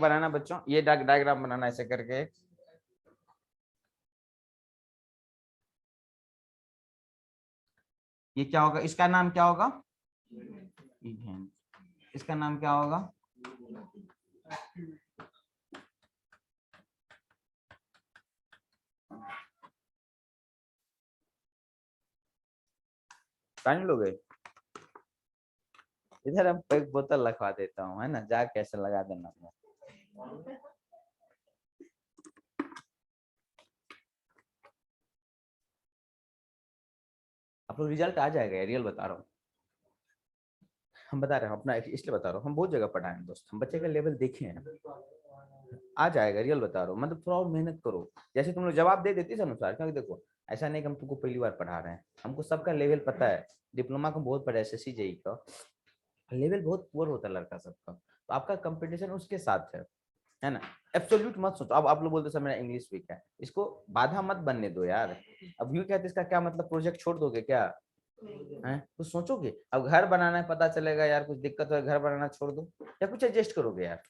बनाना बच्चों, ये डायग्राम बनाना ऐसे करके। ये क्या होगा, इसका नाम क्या होगा, इवेंट। इसका नाम क्या होगा, पानी लोगे, इधर हम एक बोतल रखवा देता हूँ, है ना, जा कैसे लगा देना अपना। आप लोग रिजल्ट आ जाएगा, रियल बता रहा हूँ, हम बता रहे हैं अपना, इसलिए बता रहा हूँ, हम बहुत जगह पढ़ाए हैं दोस्त, हम बच्चे का लेवल देखे हैं, आ जाएगा, रियल बता रहा हूँ। मतलब थोड़ा और मेहनत करो, जैसे तुम लोग जवाब दे देती इस अनुसार, क्योंकि देखो ऐसा नहीं कि हम तुमको पहली बार पढ़ा रहे हैं, हमको सबका लेवल पता है, डिप्लोमा का बहुत पढ़ा, SSC JEE का लेवल बहुत पुअर होता है लड़का सबका, तो आपका कंपटीशन उसके साथ है ना। एब्सोल्यूट मत सोचो, अब आप लोग बोलते सर मेरा इंग्लिश वीक है, इसको बाधा मत बनने दो यार। अब यू कहते इसका क्या मतलब, प्रोजेक्ट छोड़ दोगे क्या, है कुछ सोचोगे। अब घर बनाना है, पता चलेगा यार कुछ दिक्कत हो, घर बनाना छोड़ दो, या कुछ एडजस्ट करोगे यार।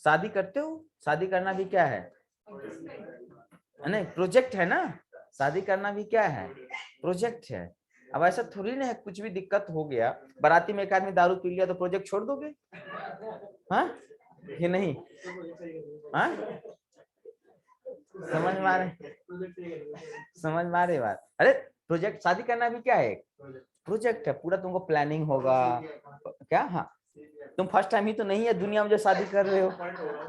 शादी करते हो, शादी करना भी क्या है नहीं, प्रोजेक्ट है ना, शादी करना भी क्या है, प्रोजेक्ट है। अब ऐसा थोड़ी ना है कुछ भी दिक्कत हो गया, बाराती में एक आदमी दारू पी लिया तो प्रोजेक्ट छोड़ दोगे, हाँ कि नहीं, हाँ समझ में आ रहे, समझ में आ रही बात। अरे प्रोजेक्ट, शादी करना भी क्या है, प्रोजेक्ट है, पूरा तुमको प्लानिंग होगा क्या। हाँ तुम फर्स्ट टाइम ही तो नहीं है दुनिया में जो शादी कर रहे हो,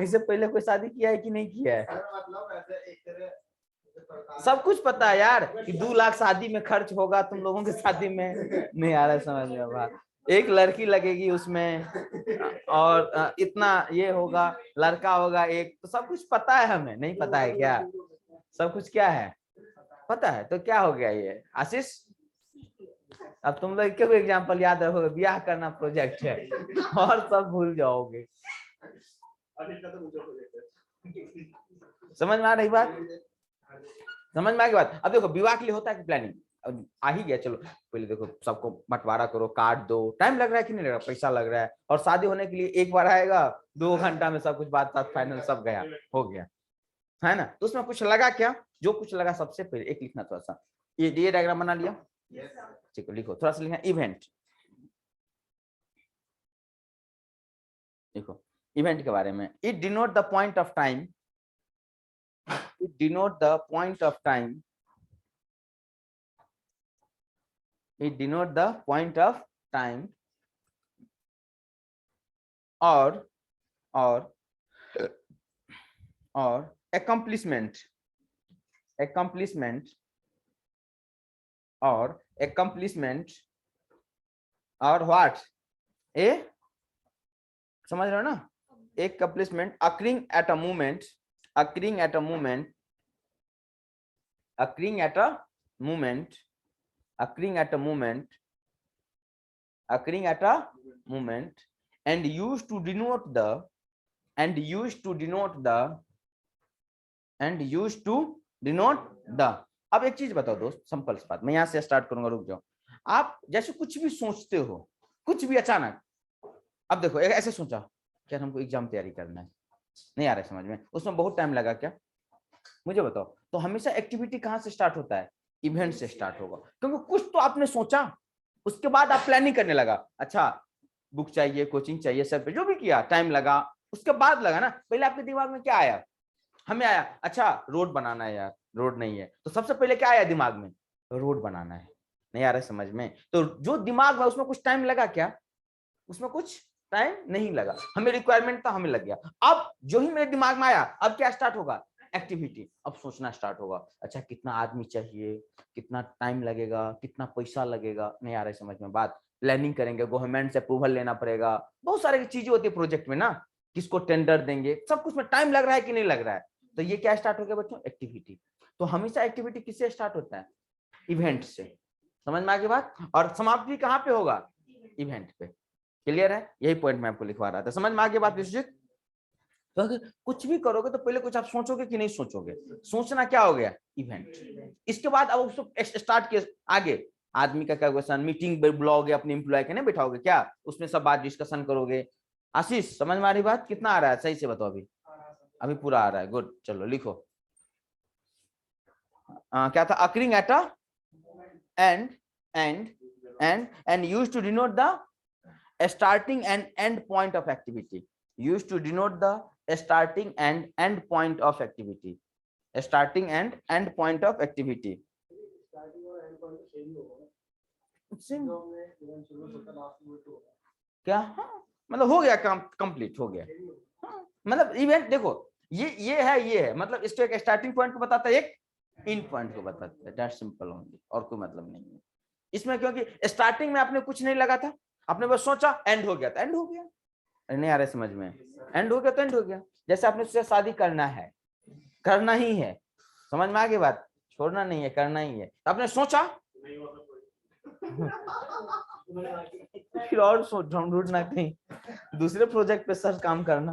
इससे पहले कोई शादी किया है कि नहीं किया है, सब कुछ पता है यार कि 2 लाख शादी में खर्च होगा, तुम लोगों की शादी में नहीं आ रहा है समझ में बात, एक लड़की लगेगी उसमें, और इतना ये होगा, लड़का होगा एक, तो सब कुछ पता है, हमें नहीं पता है क्या, सब कुछ क्या है पता है, तो क्या हो गया ये आशीष। अब तुम लोग क्यों एग्जाम्पल याद रखोगे, ब्याह करना प्रोजेक्ट है और सब भूल जाओगे, समझ में आ रही बात, समझ में आ गई बात। अब देखो विवाह के लिए होता है कि प्लानिंग, अब आ ही गया, चलो पहले देखो सबको बंटवारा करो, काट दो, टाइम लग रहा है कि नहीं लग रहा, पैसा लग रहा है, और शादी होने के लिए एक बार आएगा 2 घंटा में सब कुछ बात बात फाइनल सब गया हो गया, है ना। तो उसमें कुछ लगा क्या, जो कुछ लगा सबसे पहले एक लिखना, थोड़ा सा ये डायग्राम बना लिया, ठीक है लिखो, थोड़ा सा लिखना इवेंट, देखो इवेंट के बारे में, it denote the point of time, it denote the point of time, it denote the point of time or accomplishment or what, a समझ रहे हो ना, accomplishment occurring at a moment and used to denote the अब एक चीज बताओ दोस्त, simple सी बात, मैं यहां से स्टार्ट करूंगा, रुक जाओ। आप जैसे कुछ भी सोचते हो, कुछ भी अचानक, अब देखो ऐसे सोचा क्या हमको एग्जाम तैयारी करना है, नहीं आ रहा है समझ में, उसमें बहुत टाइम लगा क्या, मुझे बताओ। तो हमेशा एक्टिविटी कहां से स्टार्ट होता है, इवेंट से स्टार्ट होगा, क्योंकि कुछ तो आपने सोचा, उसके बाद आप प्लानिंग करने लगा, अच्छा बुक चाहिए, कोचिंग चाहिए, सब जो भी किया, टाइम लगा, उसके बाद लगा ना, पहले आपके दिमाग में क्या आया, हमें आया अच्छा रोड बनाना है यार, रोड नहीं है, तो सबसे पहले क्या आया दिमाग में, रोड बनाना है, नहीं आ रहा है समझ में, तो जो दिमाग में उसमें कुछ टाइम लगा क्या, उसमें कुछ टाइम नहीं लगा, हमें रिक्वायरमेंट था, हमें लग गया। अब जो ही मेरे दिमाग में आया, अब क्या स्टार्ट होगा, एक्टिविटी, अब सोचना स्टार्ट होगा, अच्छा कितना आदमी चाहिए, कितना टाइम लगेगा, कितना पैसा लगेगा, नहीं आ रहा है समझ में बात, प्लानिंग करेंगे, गवर्नमेंट से अप्रूवल लेना पड़ेगा, बहुत सारी चीजें होती है प्रोजेक्ट में ना, किसको टेंडर देंगे, सब कुछ में टाइम लग रहा है कि नहीं लग रहा है, तो ये क्या स्टार्ट हो गया बच्चों, एक्टिविटी। तो हमेशा एक्टिविटी किससे स्टार्ट होता है, इवेंट से, समझ में आ गई बात, और समाप्ति कहाँ पे होगा, इवेंट पे, क्लियर है, यही पॉइंट मैं आपको लिखवा रहा था, समझ में आ गई बात विश्वजीत। तो अगर कुछ भी करोगे तो पहले कुछ आप सोचोगे कि नहीं सोचोगे, सोचना क्या हो गया, इवेंट, इसके बाद अब उसको स्टार्ट किए आगे, आदमी का क्या क्वेश्चन, मीटिंग बुलाओगे अपने एम्प्लॉय के, नहीं बैठाओगे क्या, उसमें सब बात डिस्कशन करोगे। आशीष समझ में आ रही बात, कितना आ रहा है सही से बताओ अभी, अभी पूरा आ रहा है, गुड, चलो लिखो। क्या था? Occurring at a and used to denote the starting and end point of activity. Used to denote the starting and end point of activity. Starting and end point of activity. क्या? हाँ, मतलब हो गया काम, कंप्लीट हो गया। हाँ, मतलब इवेंट देखो, ये है, मतलब इसको एक स्टार्टिंग पॉइंट को बताता है, एक इन पॉइंट को बताता है, दैट सिंपल ओनली, और कोई मतलब नहीं है इसमें, क्योंकि स्टार्टिंग में आपने कुछ नहीं लगा था, आपने बस सोचा, एंड हो गया तो एंड हो गया। नहीं आ रहा समझ में? एंड हो गया तो एंड हो गया। जैसे आपने सोचा शादी करना है, करना ही है, समझ में आ गई बात, छोड़ना नहीं है, करना ही है, तो आपने सोचा, फिर और ढूंढना कहीं दूसरे प्रोजेक्ट पे सर काम करना।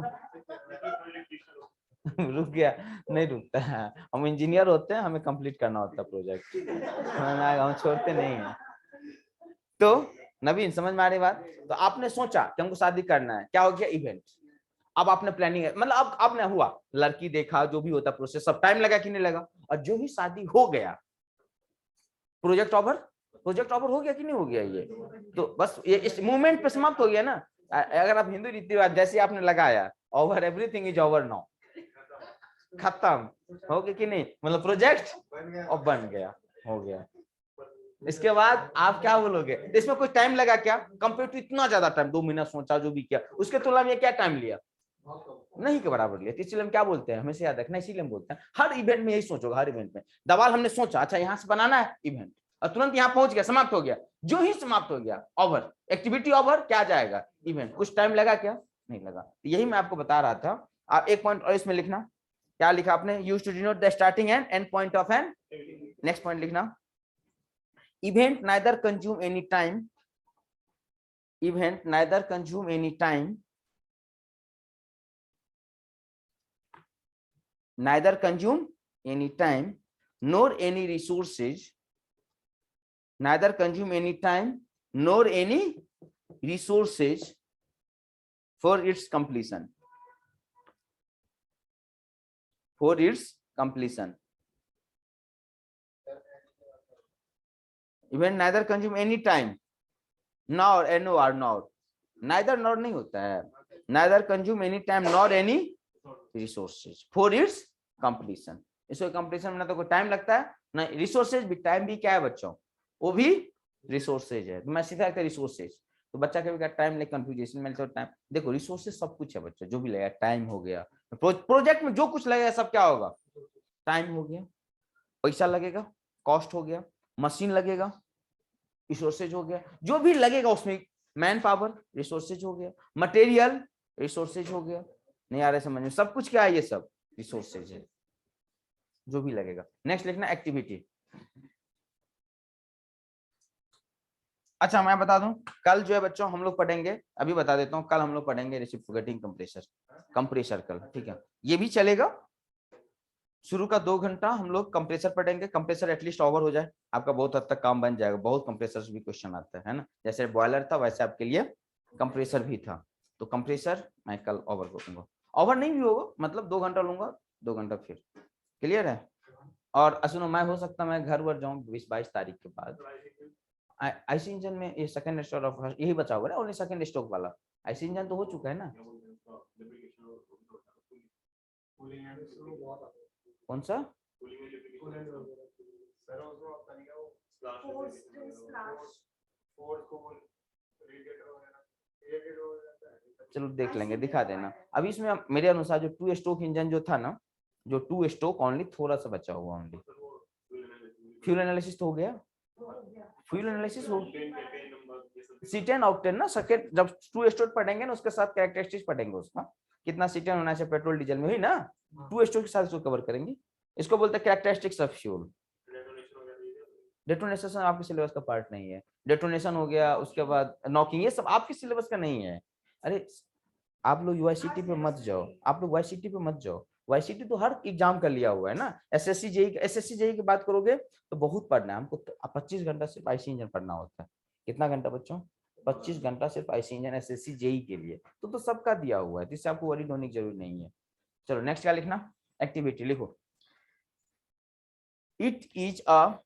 रुक गया? नहीं रुकता है, हम इंजीनियर होते हैं, हमें कंप्लीट करना होता है प्रोजेक्ट, हम छोड़ते नहीं है। तो नवीन समझ में आ रही बात? तो आपने सोचा कि हमको शादी करना है, क्या हो गया? इवेंट। अब आपने प्लानिंग है, मतलब अब आपने हुआ, लड़की देखा, जो भी होता प्रोसेस, सब टाइम लगा कि नहीं लगा, और जो ही शादी हो गया, प्रोजेक्ट ओवर, प्रोजेक्ट ओवर हो गया कि नहीं हो गया? ये तो बस ये इस मूवमेंट पे समाप्त हो गया ना। अगर आप हिंदू रीति रिवाज जैसे आपने लगाया, over, everything is over now, खत्म हो गया कि नहीं, मतलब प्रोजेक्ट अब बन गया, हो गया। इसके बाद आप क्या बोलोगे? इसमें कोई टाइम लगा क्या? कंपेयर टू इतना ज्यादा टाइम, 2 महीना सोचा, जो भी किया, उसके तुलना में क्या टाइम लिया? नहीं के बराबर लिया। इसलिए हम क्या बोलते हैं, हमेशा याद रखना, इसीलिए हम बोलते हैं हर इवेंट में यही सोचोगे, हर इवेंट में दवाल हमने सोचा, अच्छा यहाँ से बनाना है इवेंट, और तुरंत यहाँ पहुंच गया, समाप्त हो गया, जो ही समाप्त हो गया, ओवर, एक्टिविटी ओवर, क्या जाएगा? इवेंट। कुछ टाइम लगा क्या? नहीं लगा। यही मैं आपको बता रहा था। आप एक पॉइंट और इसमें लिखना, क्या लिखा आपने? Used to denote the starting and end point of an. Next point लिखना, event neither consume any time, event neither consume any time, neither consume any time nor any resources, neither consume any time nor any resources for its completion, for its completion. Event neither consume any time, nor nor neither nor नहीं होता है, neither consume any time nor any resources for its completion. इसको completion में ना तो कोई time लगता है ना रिसोर्सेज भी, टाइम भी क्या है बच्चों? वो भी रिसोर्सेज है। तो मैं सीधा कहता रिसोर्सेज, तो बच्चा कभी टाइम ले कंफ्यूजन में, तो टाइम देखो, रिसोर्सेज सब कुछ है बच्चों, जो भी लगेगा, टाइम हो गया, प्रोजेक्ट में जो कुछ लगेगा सब क्या होगा? टाइम हो गया, पैसा लगेगा, कॉस्ट हो गया, मशीन लगेगा, रिसोर्सेज हो गया, जो भी लगेगा उसमें, मैन पावर रिसोर्सेज हो गया, मटेरियल रिसोर्सेज हो गया। नहीं आ रहा समझ में? सब कुछ क्या है? ये सब रिसोर्सेज है, जो भी लगेगा। नेक्स्ट लिखना एक्टिविटी। अच्छा मैं बता दूं, कल जो है बच्चों हम लोग पढ़ेंगे, अभी बता देता हूं, कल हम लोग पढ़ेंगे रेसिप्रोकेटिंग कंप्रेसर, कंप्रेसर कल, ठीक है? ये भी चलेगा। शुरू का 2 घंटा हम लोग कंप्रेसर पढ़ेंगे, कंप्रेसर एटलीस्ट ओवर हो जाए, आपका बहुत हद तक काम बन जाएगा। बहुत कंप्रेसर भी क्वेश्चन आता है ना, जैसे बॉयलर था वैसे आपके लिए कंप्रेसर भी था, तो कंप्रेसर मैं कल ओवर करूंगा। ओवर नहीं भी होगा, मतलब 2 घंटा लूंगा, 2 घंटा फिर। क्लियर है? और सुनो, मैं हो सकता मैं घर वर जाऊँ 20-22 तारीख के बाद। आईसी इंजन में ये सेकंड स्टॉक ऑफ यही बचा हुआ है, ओनली सेकंड स्टॉक वाला। आईसी इंजन तो हो चुका है ना। कौन सा? चलो देख लेंगे, दिखा देना। अभी इसमें मेरे अनुसार जो 2 स्ट्रोक इंजन जो था ना, जो 2 स्ट्रोक ओनली थोड़ा सा बचा हुआ ओनली। फ्यूल एनालिसिस तो हो गया, फ्यूल एनालिसिस हो, C10 ऑक्टेन ना, सेकंड जब 2 स्ट्रोक पढ़ेंगे ना उसके साथ कैरेक्टरिस्टिक्स पढ़ेंगे उसका, कितना C10 होना चाहिए पेट्रोल डीजल में, हुई ना? 2 स्ट्रोक के साथ इसको कवर करेंगे। इसको बोलते हैं कैरेक्टरिस्टिक्स ऑफ फ्यूल। डेटोनेशन आपके सिलेबस का पार्ट नहीं है। डेटोनेशन हो गया, उसके बाद नॉकिंग, ये सब आपके सिलेबस का नहीं है। अरे आप लोग यूआईसीटी पे मत जाओ, आप लोग वाईसीटी पे मत जाओ, वाईसीटी तो हर एग्जाम का लिया हुआ है ना। एसएससी जेई की बात करोगे तो बहुत पढ़ना है हमको, तो 25 घंटा सिर्फ आईसी इंजन पढ़ना होता है। कितना घंटा बच्चों? 25 घंटा सिर्फ आईसी इंजन एसएससी जेई के लिए, तो सबका दिया हुआ है, इससे आपको वरीड होने की जरूरत नहीं है। चलो नेक्स्ट क्या लिखना, एक्टिविटी लिखो। It is a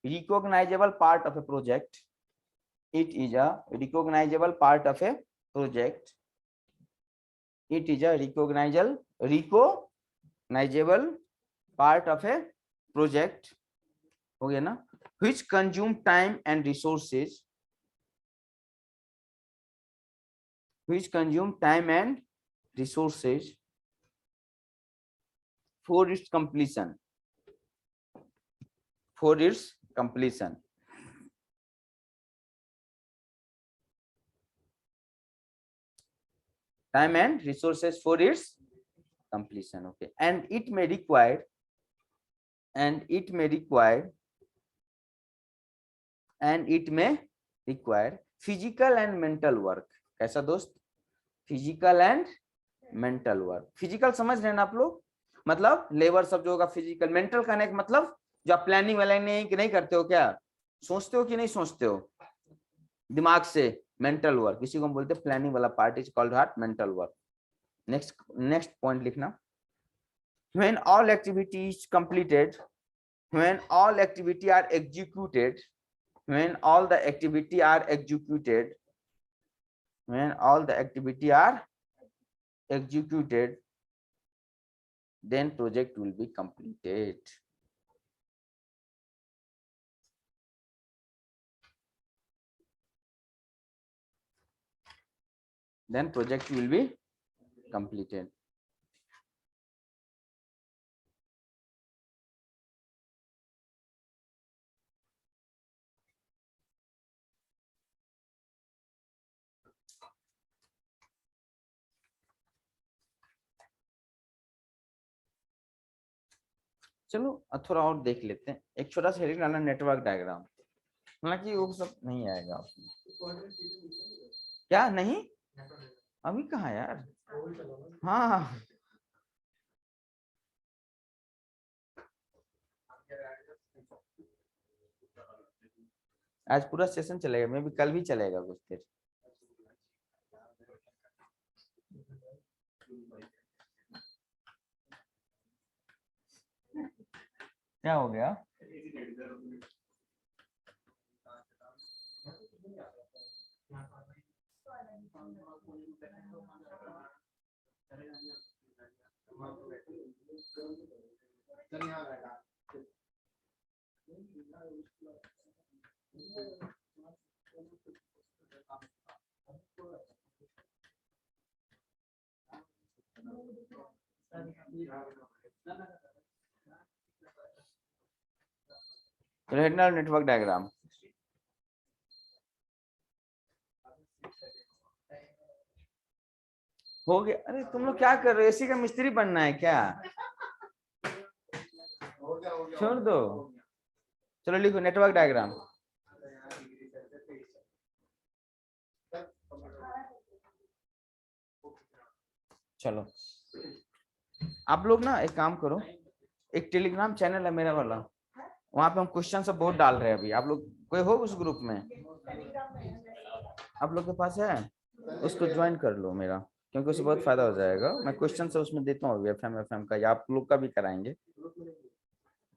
recognizable part of a project. It is a recognizable part of a project. It is a recognizable part of a project. हो गया ना? Which consume time and resources. Which consume time and resources for its completion. For its completion. Time and resources for its completion. Okay, and it may require physical and mental work. कैसा दोस्त? Physical and mental work. Physical समझ रहे हैं ना आप लोग, मतलब labour सब जो होगा फिजिकल, मेंटल करने का मतलब जो आप प्लानिंग वाला नहीं करते हो, क्या सोचते हो कि नहीं सोचते हो दिमाग से, मेंटल वर्क इसी को हम बोलते हैं प्लानिंग वाला part is called heart mental work. Next point लिखना, when all activities completed, when all activity are executed, when all the activity are executed, when all the activity are executed, then project will be completed. Then project will be completed. चलो थोड़ा और देख लेते हैं, एक छोटा सा heading डालना, नेटवर्क डायग्राम। हालांकि वो सब नहीं आएगा क्या, नहीं अभी कहाँ यार, हाँ आज पूरा सेशन चलेगा, मैं भी कल भी चलेगा कुछ देर। क्या हो गया? रेटिनल नेटवर्क डायग्राम हो गया। अरे तुम लोग क्या कर रहे हो, एसी का मिस्त्री बनना है क्या? छोड़ दो, चलो लिखो नेटवर्क डायग्राम। चलो आप लोग ना एक काम करो, एक टेलीग्राम चैनल है मेरा वाला, वहां पे हम क्वेश्चन सब बहुत डाल रहे हैं अभी। आप लोग कोई हो उस ग्रुप में, आप लोग के पास है, उसको ज्वाइन कर लो मेरा, क्योंकि उससे बहुत फायदा हो जाएगा। मैं क्वेश्चन से उसमें देता हूँ एफएम का, या आप लोग का भी कराएंगे।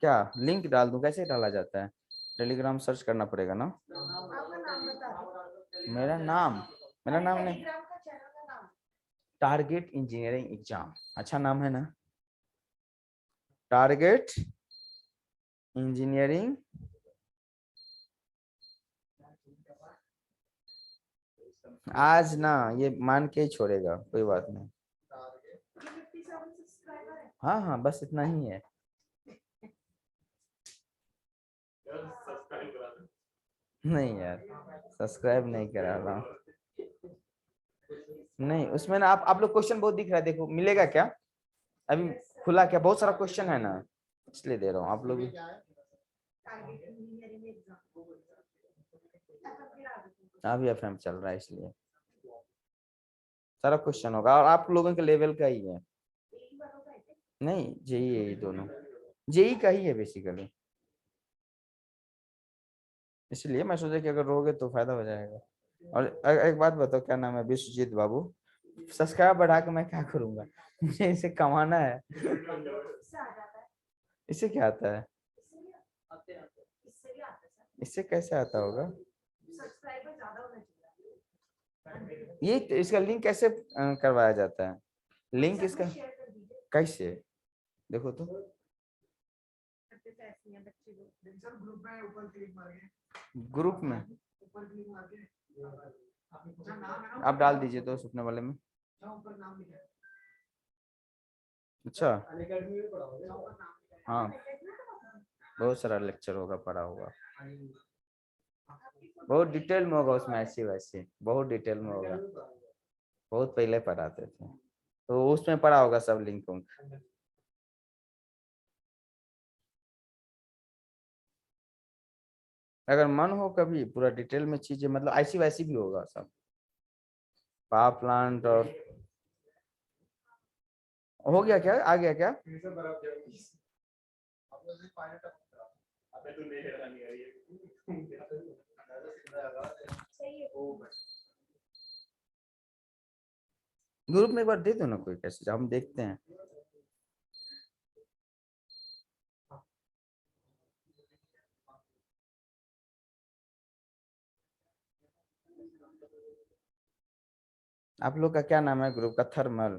क्या लिंक डाल दूं, कैसे डाला जाता है? टेलीग्राम सर्च करना पड़ेगा ना। मेरा नाम नहीं, टारगेट इंजीनियरिंग एग्जाम, अच्छा नाम है ना, टारगेट इंजीनियरिंग। आज ना ये मान के ही छोड़ेगा, कोई बात नहीं। हाँ हाँ बस इतना ही है। नहीं यार सब्सक्राइब नहीं करा रहा, नहीं उसमें ना आप लोग क्वेश्चन बहुत दिख रहा है, देखो मिलेगा क्या, अभी खुला क्या, बहुत सारा क्वेश्चन है ना, इसलिए दे रहा हूँ आप लोग। अभी एफएम चल रहा है इसलिए सारा क्वेश्चन होगा, और आप लोगों के लेवल का ही है। नहीं जेई है, ये दोनों जेई का ही है बेसिकली, इसलिए मैं सोचा कि अगर रहोगे तो फायदा हो जाएगा। और एक बात बताओ, क्या नाम है? विश्वजीत बाबू। सब्सक्राइब बढ़ा के मैं क्या करूंगा? मुझे इसे कमाना है। इसे क्या आता है? इससे कैसे आता होगा? ये इसका लिंक कैसे करवाया जाता है? लिंक इसका कैसे? देखो तो ग्रुप में आप डाल दीजिए तो सुपने वाले में। अच्छा, हाँ, बहुत सारा लेक्चर होगा, पढ़ा होगा, बहुत डिटेल में होगा उसमें, ऐसे वैसे बहुत डिटेल में होगा, बहुत पहले पढ़ाते थे तो उसमें पढ़ा होगा सब लिंक उंक। अगर मन हो कभी पूरा डिटेल में चीजें, मतलब ऐसी वैसी भी होगा सब, पावर प्लांट। और हो गया क्या? आ गया क्या? ग्रुप में एक बार दे दो ना कोई, कैसे हम देखते हैं। आप लोग का क्या नाम है ग्रुप का? थर्मल।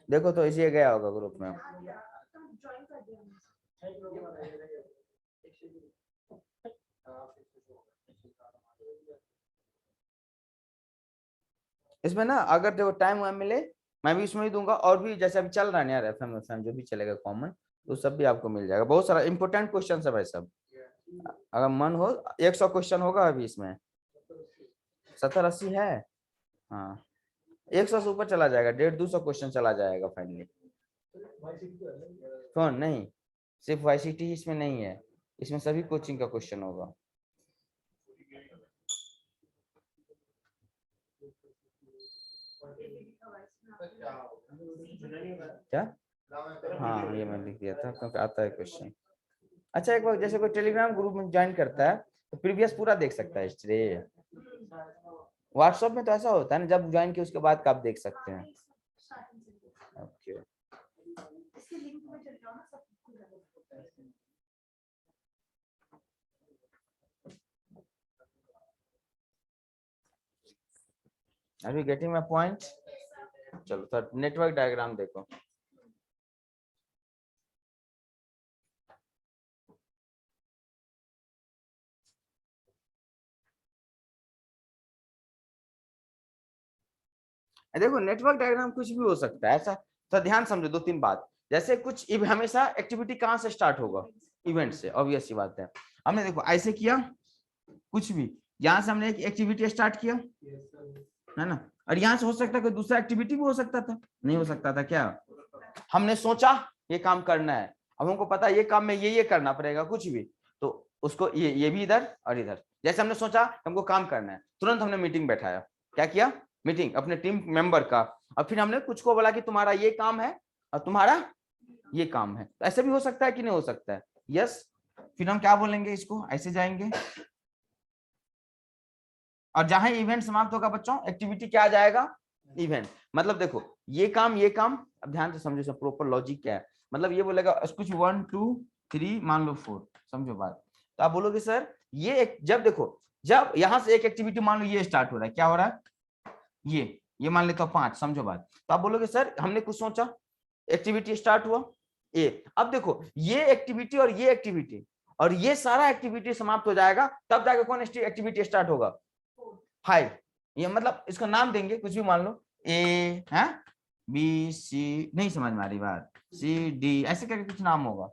देखो तो इसे गया होगा ग्रुप में। इसमें ना अगर देखो टाइम वाइम मिले, मैं भी इसमें ही दूंगा, और भी जैसे अभी चल रहा है ना यार, एफएम एफएम जो भी चलेगा कॉमन, तो सब भी आपको मिल जाएगा। बहुत सारा इंपॉर्टेंट क्वेश्चन है भाई सब, अगर मन हो। 100 क्वेश्चन होगा अभी इसमें, 70-80 है। हाँ, 100 से ऊपर चला जाएगा, 150-200 क्वेश्चन चला जाएगा फाइनली। कौन? नहीं, सिर्फ वाईसीटी इसमें नहीं है, इसमें सभी कोचिंग का क्वेश्चन होगा। क्या? हाँ, ये मैं लिख दिया था क्योंकि आता है क्वेश्चन। अच्छा, एक बार जैसे कोई टेलीग्राम ग्रुप में ज्वाइन करता है तो प्रीवियस पूरा देख सकता है हिस्ट्री। व्हाट्सएप में तो ऐसा होता है ना, जब ज्वाइन किया उसके बाद का आप देख सकते हैं। Okay, are you getting my point? चलो तो नेटवर्क डायग्राम देखो। देखो नेटवर्क डायग्राम कुछ भी हो सकता है ऐसा, तो ध्यान समझो 2-3 बात। जैसे कुछ हमेशा एक्टिविटी कहाँ से स्टार्ट होगा? इवेंट से, ऑब्वियस सी बात है। हमने देखो ऐसे किया, कुछ भी यहाँ से हमने एक एक्टिविटी स्टार्ट किया है ना, और यहाँ से हो सकता है कोई दूसरा एक्टिविटी भी हो सकता था, नहीं हो सकता था क्या? हमने सोचा ये काम करना है, अब हमको पता है ये काम में ये करना पड़ेगा, कुछ भी, तो उसको ये भी इधर और इधर। जैसे हमने सोचा हमको काम करना है, तुरंत हमने मीटिंग बैठाया, क्या किया? मीटिंग अपने टीम मेंबर का, और फिर हमने कुछ को बोला कि तुम्हारा ये काम है और तुम्हारा ये काम है। तो ऐसे भी हो सकता है कि नहीं हो सकता है? यस। फिर हम क्या बोलेंगे इसको, ऐसे जाएंगे, और जहां इवेंट समाप्त होगा बच्चों, एक्टिविटी क्या आ जाएगा? इवेंट। मतलब देखो ये काम, अब ध्यान से समझो, सब प्रॉपर लॉजिक क्या है। मतलब ये बोलेगा कुछ 1 2 3 मान लो 4, समझो बात। तो आप बोलोगे सर ये जब देखो, जब यहां से एक एक्टिविटी मान लो ये स्टार्ट हो रहा है, क्या हो रहा है? ये मान लेता हूं 5, समझो बात। तो आप बोलोगे सर हमने कुछ सोचा, एक्टिविटी स्टार्ट हुआ ए, अब देखो ये एक्टिविटी और ये सारा एक्टिविटी समाप्त हो जाएगा, तब जाके कौन एक्टिविटी स्टार्ट होगा? 5। ये मतलब इसका नाम देंगे कुछ भी, मान लो ए है, बी सी, नहीं समझ में आ रही बात, सी डी, ऐसे करके कुछ नाम होगा।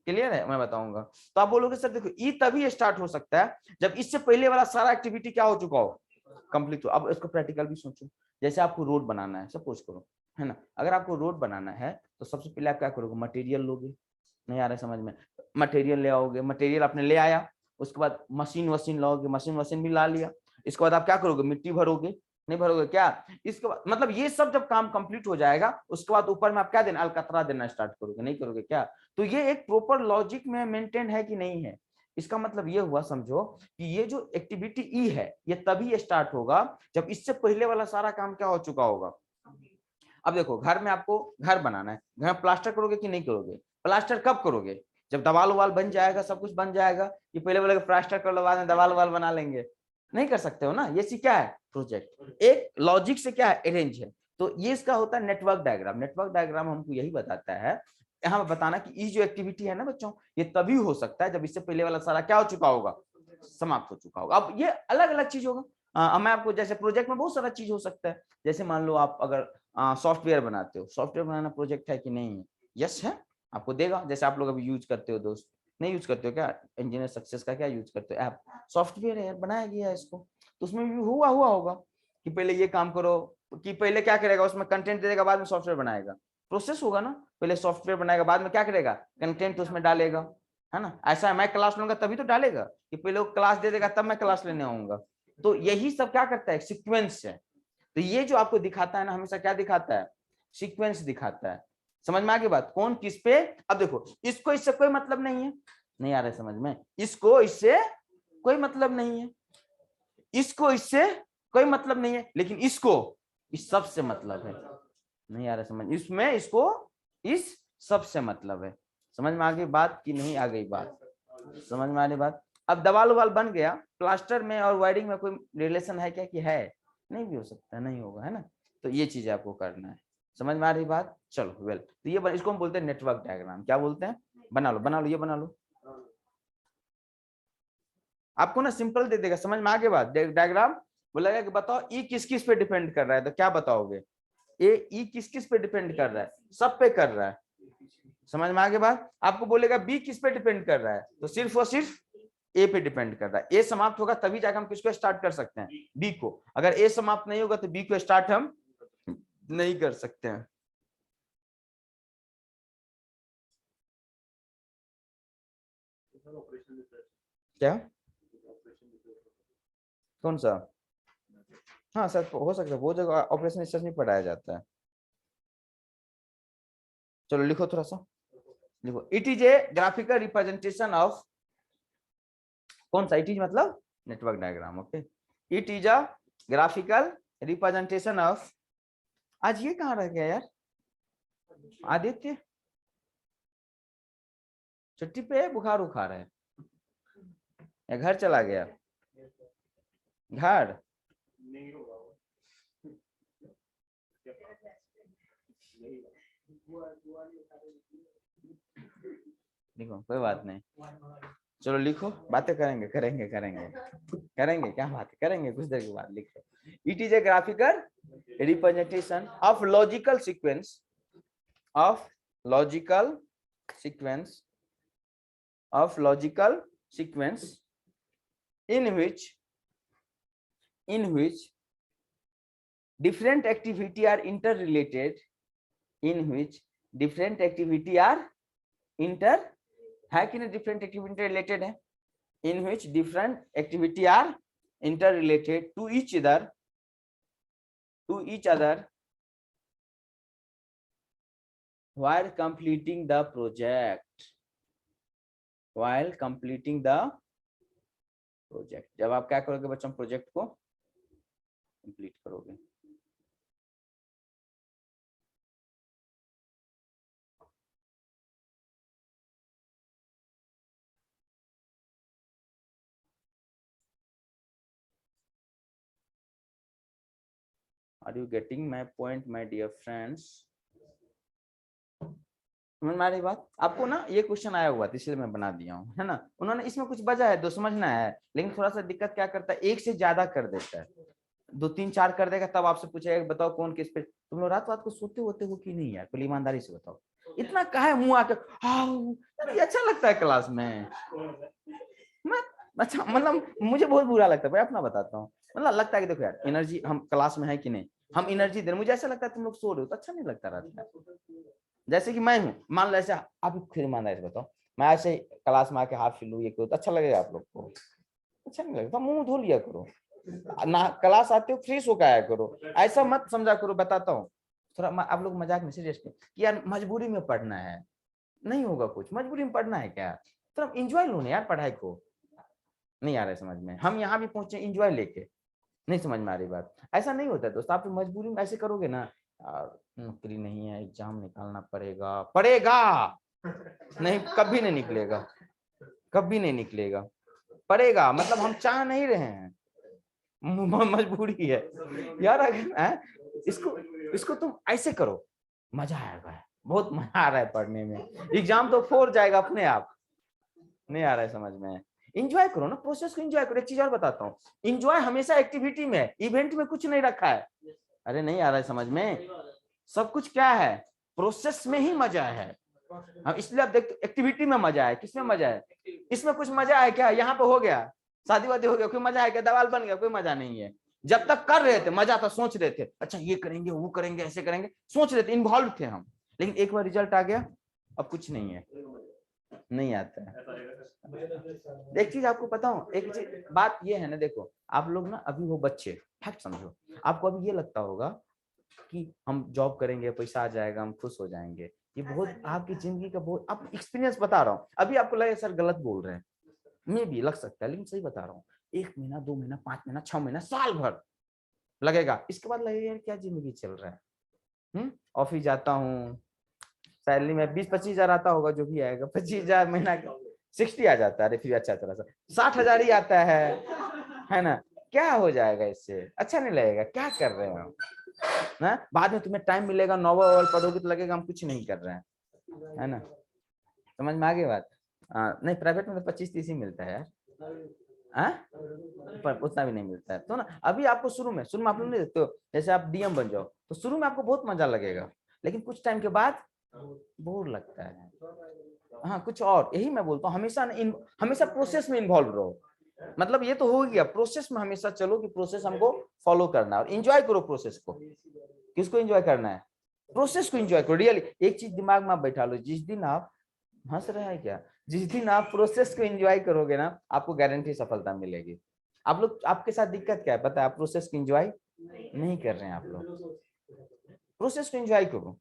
क्लियर है? मैं बताऊंगा। तो आप बोलोगे सर देखो ई तभी स्टार्ट हो सकता है जब इससे पहले वाला सारा एक्टिविटी क्या हो चुका हो? कंप्लीट हो। अब इसको प्रैक्टिकल भी सोचो, जैसे आपको रोड बनाना है, सपोज करो, है ना, अगर आपको रोड बनाना है तो सबसे पहले आप क्या करोगे? मटेरियल लोगे, नहीं आ रहा है समझ में? मटेरियल ले आओगे, मटेरियल आपने ले आया, उसके बाद मशीन वशीन लाओगे, मशीन वशीन भी ला लिया, इसके बाद आप क्या करोगे? मिट्टी भरोगे, नहीं भरोगे क्या? इसके बाद मतलब ये सब जब काम कंप्लीट हो जाएगा उसके बाद ऊपर में आप क्या देना? अलकतरा देना स्टार्ट करोगे, नहीं करोगे क्या? तो ये एक प्रॉपर लॉजिक में मेंटेन है कि नहीं है? इसका मतलब ये हुआ, समझो कि ये जो एक्टिविटी ई है ये तभी स्टार्ट होगा जब इससे पहले वाला सारा काम क्या हो चुका होगा। अब देखो, घर में आपको घर बनाना है, घर में प्लास्टर करोगे कि नहीं करोगे? प्लास्टर कब करोगे? जब दवाल उवाल बन जाएगा, सब कुछ बन जाएगा। ये पहले बोले प्लास्टर कर लो, बाद में दवाल उवाल बना लेंगे, नहीं कर सकते हो ना। ये सी क्या है, प्रोजेक्ट, एक लॉजिक से क्या है, अरेंज है। तो ये इसका होता है नेटवर्क डायग्राम। नेटवर्क डायग्राम हमको यही बताता है, यहाँ बताना कि ये जो एक्टिविटी है ना बच्चों, ये तभी हो सकता है जब इससे पहले वाला सारा क्या हो चुका होगा, समाप्त हो चुका होगा। अब ये अलग अलग चीज होगा। मैं आपको, जैसे प्रोजेक्ट में बहुत सारा चीज हो सकता है। जैसे मान लो आप अगर सॉफ्टवेयर बनाते हो, सॉफ्टवेयर बनाना प्रोजेक्ट है कि नहीं है? यस है, आपको देगा। जैसे आप लोग अभी यूज करते हो दोस्त, नहीं यूज करते हो क्या? इंजीनियर सक्सेस का क्या यूज करते हो? ऐप, सॉफ्टवेयर है यार, बनाया गया है इसको। तो उसमें भी हुआ होगा कि पहले ये काम करो, कि पहले क्या करेगा, उसमें कंटेंट दे देगा, बाद में सॉफ्टवेयर बनाएगा। प्रोसेस होगा ना, पहले सॉफ्टवेयर बनाएगा, बाद में क्या करेगा, कंटेंट उसमें डालेगा, है ना। ऐसा है, मैं क्लास लूंगा तभी तो डालेगा, कि पहले वो क्लास दे देगा तब मैं क्लास लेने आऊंगा। तो यही सब क्या करता है, सीक्वेंस है। तो ये जो आपको दिखाता है ना, हमेशा क्या दिखाता है, सीक्वेंस दिखाता है। समझ में आ गई बात, कौन किस पे। अब देखो, इसको इससे कोई मतलब नहीं है, नहीं आ रहा है समझ में, इसको इससे कोई मतलब नहीं है, इसको इससे कोई मतलब नहीं है, लेकिन इसको इस सब से मतलब है। नहीं आ रहा समझ, इसमें इसको इस सब से मतलब है। समझ में आ गई बात कि नहीं आ गई बात? समझ में आ रही बात। अब दवाल उवाल बन गया, प्लास्टर में और वायरिंग में कोई रिलेशन है क्या, कि है? नहीं भी हो सकता, नहीं होगा, है ना। तो ये चीज आपको करना है। समझ में आ रही बात? चलो वेल, तो ये इसको हम बोलते हैं नेटवर्क डायग्राम। क्या बोलते हैं? बना लो बना लो, ये बना लो। आपको ना सिंपल दे देगा, समझ में आ गई बात। डायग्राम बोलेगा कि बताओ ई किस किस पे डिपेंड कर रहा है, तो क्या बताओगे? ए ई किस किस पे डिपेंड कर रहा है? सब पे कर रहा है। समझ में आ गई बात। आपको बोलेगा बी किस पे डिपेंड कर रहा है, तो सिर्फ और सिर्फ ए पे डिपेंड कर रहा है। ए समाप्त होगा तभी जाकर हम किसको स्टार्ट कर सकते हैं, बी को। अगर ए समाप्त नहीं होगा तो बी को स्टार्ट हम नहीं कर सकते हैं। क्या, कौन सा? हाँ सर, हो सकता है वो जगह ऑपरेशन रिसर्च नहीं पढ़ाया जाता है। चलो लिखो थोड़ा सा, लिखो। It is a graphical representation of, कौन सा? इट इज मतलब network diagram. Okay, it is a graphical representation of, आज ये कहाँ रह गया यार, आदित्य छुट्टी पे है, बुखार उखार है, या घर चला गया? घर लिखो, कोई बात नहीं, चलो लिखो, बातें करेंगे करेंगे करेंगे करेंगे, क्या बात करेंगे कुछ देर के बाद। लिखो, it is a graphical representation of logical sequence, of logical sequence, of logical sequence in which different activity are interrelated, in which different activity are inter है कि नहीं, different activity related है, in which different activity are interrelated to each other while completing the project, while completing the project। जब आप क्या करोगे बच्चों, project को कंप्लीट करोगे। Are you getting my point, my dear friends? समझ में आ रही बात आपको ना? ये क्वेश्चन आया हुआ था इसलिए मैं बना दिया हूँ, है ना। उन्होंने इसमें कुछ बजा है तो समझना है, लेकिन थोड़ा सा दिक्कत क्या करता है, एक से ज्यादा कर देता है, 2 3 4 कर देगा, तब आपसे पूछेगा बताओ कौन किस पे। तुम लोग रात को सोते होते हो कि नहीं यार, पहले ईमानदारी से बताओ। इतना काहे मुंह आकर ये अच्छा लगता है क्लास में? मैं, अच्छा मतलब मुझे बहुत बुरा लगता है भाई, अपना बताता हूँ। मतलब लगता है कि देखो यार, एनर्जी हम क्लास में है कि नहीं, हम एनर्जी दे रहे, मुझे ऐसा लगता है तुम लोग सो रहे हो तो अच्छा नहीं लगता रात में। जैसे कि मैं हूँ, मान लो ऐसे, आप खुद ईमानदारी से बताओ, मैं ऐसे क्लास में आके हाथ फिलूँ ये करूँ तो अच्छा लगेगा आप लोग को? अच्छा नहीं लगता, मुंह धो लिया करो ना, क्लास आते हो फ्रेश होकर आया करो, ऐसा मत समझा करो। बताता हूँ थोड़ा, आप लोग मजाक में सीरियस कि यार मजबूरी में पढ़ना है, नहीं होगा कुछ, मजबूरी में पढ़ना है क्या? तो इंजॉय लो ना यार पढ़ाई को। नहीं आ रहा है समझ में, हम यहाँ भी पहुंचे इंजॉय लेके, नहीं समझ में आ रही बात। ऐसा नहीं होता दोस्त, आप मजबूरी में ऐसे करोगे ना, नौकरी नहीं है, एग्जाम निकालना पड़ेगा, नहीं कभी नहीं निकलेगा, कभी नहीं निकलेगा। पड़ेगा मतलब हम चाह नहीं रहे हैं, मजबूरी है यार। अगर इसको तुम ऐसे करो, मजा आएगा, बहुत मजा आ रहा है पढ़ने में, एग्जाम तो 4 जाएगा अपने आप। नहीं आ रहा है समझ में, इंजॉय करो ना, प्रोसेस को इंजॉय करो। एक चीज और बताता हूँ, इंजॉय हमेशा एक्टिविटी में, इवेंट में कुछ नहीं रखा है। अरे नहीं आ रहा है समझ में, सब कुछ क्या है, प्रोसेस में ही मजा है। हम इसलिए आप देखते एक्टिविटी में मजा है, किसमें मजा है, इसमें कुछ मजा है क्या, यहाँ पे हो गया शादी वादी हो गया, कोई मजा है क्या, दवाल बन गया, कोई मजा नहीं है। जब तक कर रहे थे मजा था, सोच रहे थे अच्छा ये करेंगे वो करेंगे ऐसे करेंगे, सोच रहे थे, इन्वॉल्व थे हम। लेकिन एक बार रिजल्ट आ गया, अब कुछ नहीं है, नहीं आता है। एक चीज आपको पता हूँ, एक चीज बात ये है ना, देखो आप लोग ना अभी वो बच्चे, फैक्ट समझो, आपको अभी ये लगता होगा कि हम जॉब करेंगे पैसा आ जाएगा हम खुश हो जाएंगे, ये बहुत आपकी जिंदगी का बहुत, आप एक्सपीरियंस बता रहा हूँ। अभी आपको लगे सर गलत बोल रहे हैं, मैं भी लग सकता है, लेकिन सही बता रहा हूँ। 1 महीना 2 महीना 5 महीना 6 महीना साल भर लगेगा, इसके बाद लगेगा यार क्या जिंदगी चल रहा है। ऑफिस जाता हूँ, सैलरी में 20-25 हजार आता होगा, जो भी आएगा 25 हजार महीना का 60 आ जाता है, अरे फिर अच्छा चला सा 60 हजार ही आता है ना, क्या हो जाएगा इससे, अच्छा नहीं लगेगा, क्या कर रहे हो ना। बाद में तुम्हें टाइम मिलेगा, नॉवल पढ़ोगे तो लगेगा हम कुछ नहीं कर रहे हैं, है ना। समझ में आ गई बात। नहीं प्राइवेट में तो 25-30 ही मिलता है यार, पर उतना भी नहीं मिलता है। तो ना अभी आपको शुरू में आप लोग नहीं देखते हो, जैसे आप डीएम बन जाओ तो शुरू में आपको बहुत मजा लगेगा, लेकिन कुछ टाइम के बाद बोर लगता है। हाँ कुछ और, यही मैं बोलता हूँ, हमेशा प्रोसेस में इन्वॉल्व रहो। मतलब ये तो हो गया, प्रोसेस में हमेशा चलो कि प्रोसेस हमको फॉलो करना है, और एंजॉय करो प्रोसेस को। किसको एंजॉय करना है, प्रोसेस को एंजॉय करो। रियली एक चीज दिमाग में आप बैठा लो, जिस दिन आप, हंस रहे हैं क्या, जिस दिन आप प्रोसेस को एंजॉय करोगे ना, आपको गारंटी सफलता मिलेगी। आप लोग, आपके साथ दिक्कत क्या है पता है, आप प्रोसेस को एंजॉय नहीं कर रहे हैं। आप लोग प्रोसेस को एंजॉय करो,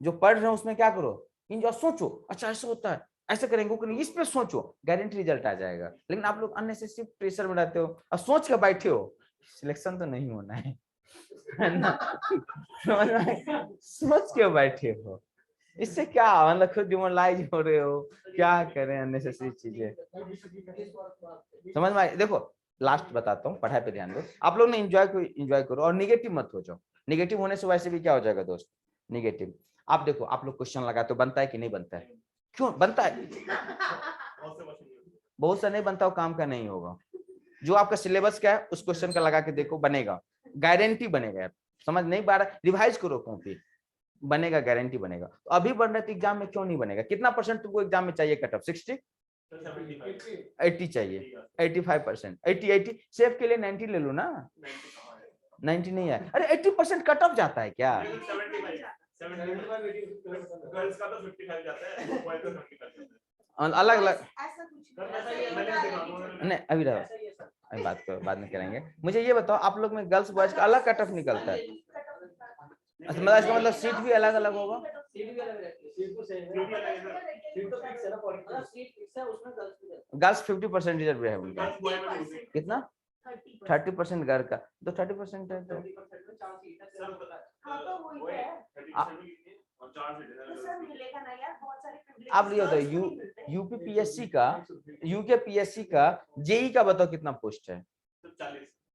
जो पढ़ रहे हो उसमें क्या करो, इंजॉय, सोचो अच्छा ऐसा होता है, ऐसे करेंगे वो करेंगे, इस पे सोचो, गारंटी रिजल्ट आ जाएगा। लेकिन आप लोग अननेसेसरी प्रेशर में रहते हो और सोच के बैठे हो, सिलेक्शन तो नहीं होना है ना, सोच के बैठे हो, इससे क्या मतलब खुद डिमोरलाइज हो रहे हो, क्या करें अननेसेसरी चीजें। समझ में देखो लास्ट बताता हूँ, पढ़ाई पे ध्यान दो। आप लोग ने एंजॉय करो और निगेटिव मत हो जाओ। निगेटिव होने से वैसे भी क्या हो जाएगा दोस्त, निगेटिव। आप देखो आप लोग क्वेश्चन लगाते हो, बनता है कि नहीं बनता है, क्यों बनता है, बहुत सा नहीं बनता, काम का नहीं होगा। जो आपका सिलेबस क्या है उस क्वेश्चन का लगा के देखो, बनेगा, गारंटी बनेगा। समझ नहीं पा रहा, रिवाइज करो कॉपी, बनेगा, गारंटी बनेगा। तो अभी बढ़ रहे थे एग्जाम में, क्यों नहीं बनेगा। कितना परसेंट तुमको एग्जाम में चाहिए कट ऑफ, 60 80 चाहिए, 85%, 80 सेफ के लिए 90 ले लो ना, 90 नहीं है, अरे 80% कट ऑफ जाता है क्या, अलग अलग नहीं, अभी बात करो, बाद में करेंगे। मुझे ये बताओ आप लोग में गर्ल्स बॉयज का अलग कट ऑफ निकलता है, मतलब इसका मतलब सीट भी अलग अलग होगा, गर्ल्स 50% रिजर्व है उनका, कितना 30% गर्ल का, तो 30% है तो आप ये बताओ यूपीपीएससी का, यूके पीएससी का, जेई का बताओ कितना पोस्ट है,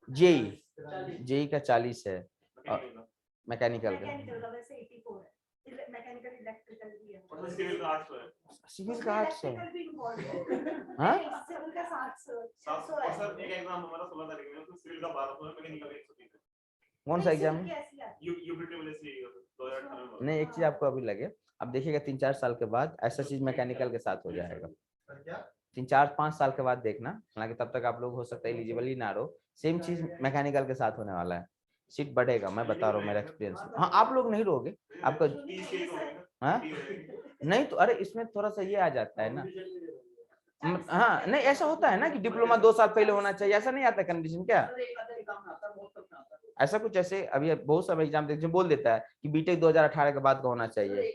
जेई का 40 है, मैकेनिकल का सिविल का 800, हाँ कौन सा एग्जाम है, नहीं एक चीज आपको अभी लगे, अब देखिएगा 3-4 साल के बाद ऐसा चीज मैकेनिकल के साथ हो जाएगा, 3-4-5 साल के बाद देखना, हालांकि तब तक आप लोग हो सकता है एलिजिबल ही ना रहो, सेम चीज मैकेनिकल के साथ होने वाला है, सीट बढ़ेगा, मैं बता रहा हूँ मेरा एक्सपीरियंस। हाँ आप लोग नहीं रहोगे, आपका हाँ नहीं तो, अरे इसमें थोड़ा सा ये आ जाता है ना, हाँ नहीं ऐसा होता है ना कि डिप्लोमा 2 साल पहले होना चाहिए, ऐसा नहीं आता कंडीशन क्या, ऐसा कुछ, ऐसे अभी बहुत सारे एग्जाम देखिए बोल देता है कि बीटेक 2018 के बाद का होना चाहिए,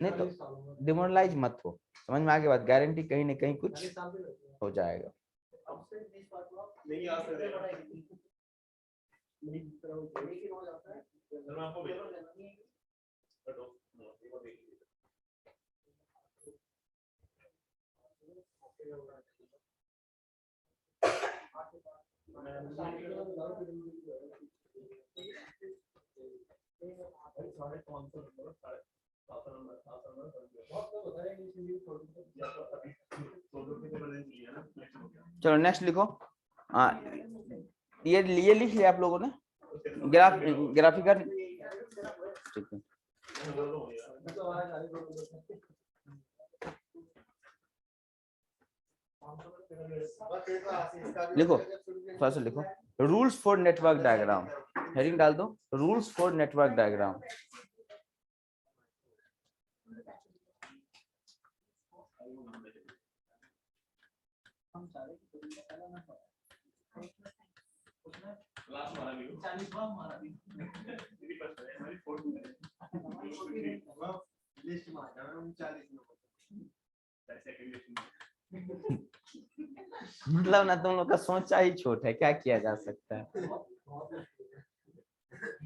नहीं तो डिमोरलाइज मत हो, समझ में आगे बात, गारंटी कहीं ना कहीं कुछ हो जाएगा। चलो नेक्स्ट लिखो। ये लिख लिया आप लोगों ने ग्राफिकल, ठीक है। लिखो थोड़ा सा लिखो, rules for network diagram, heading डाल दो रूल्स फॉर नेटवर्क डायग्राम। मतलब ना तुम लोग का सोचा ही छोट है, क्या किया जा सकता है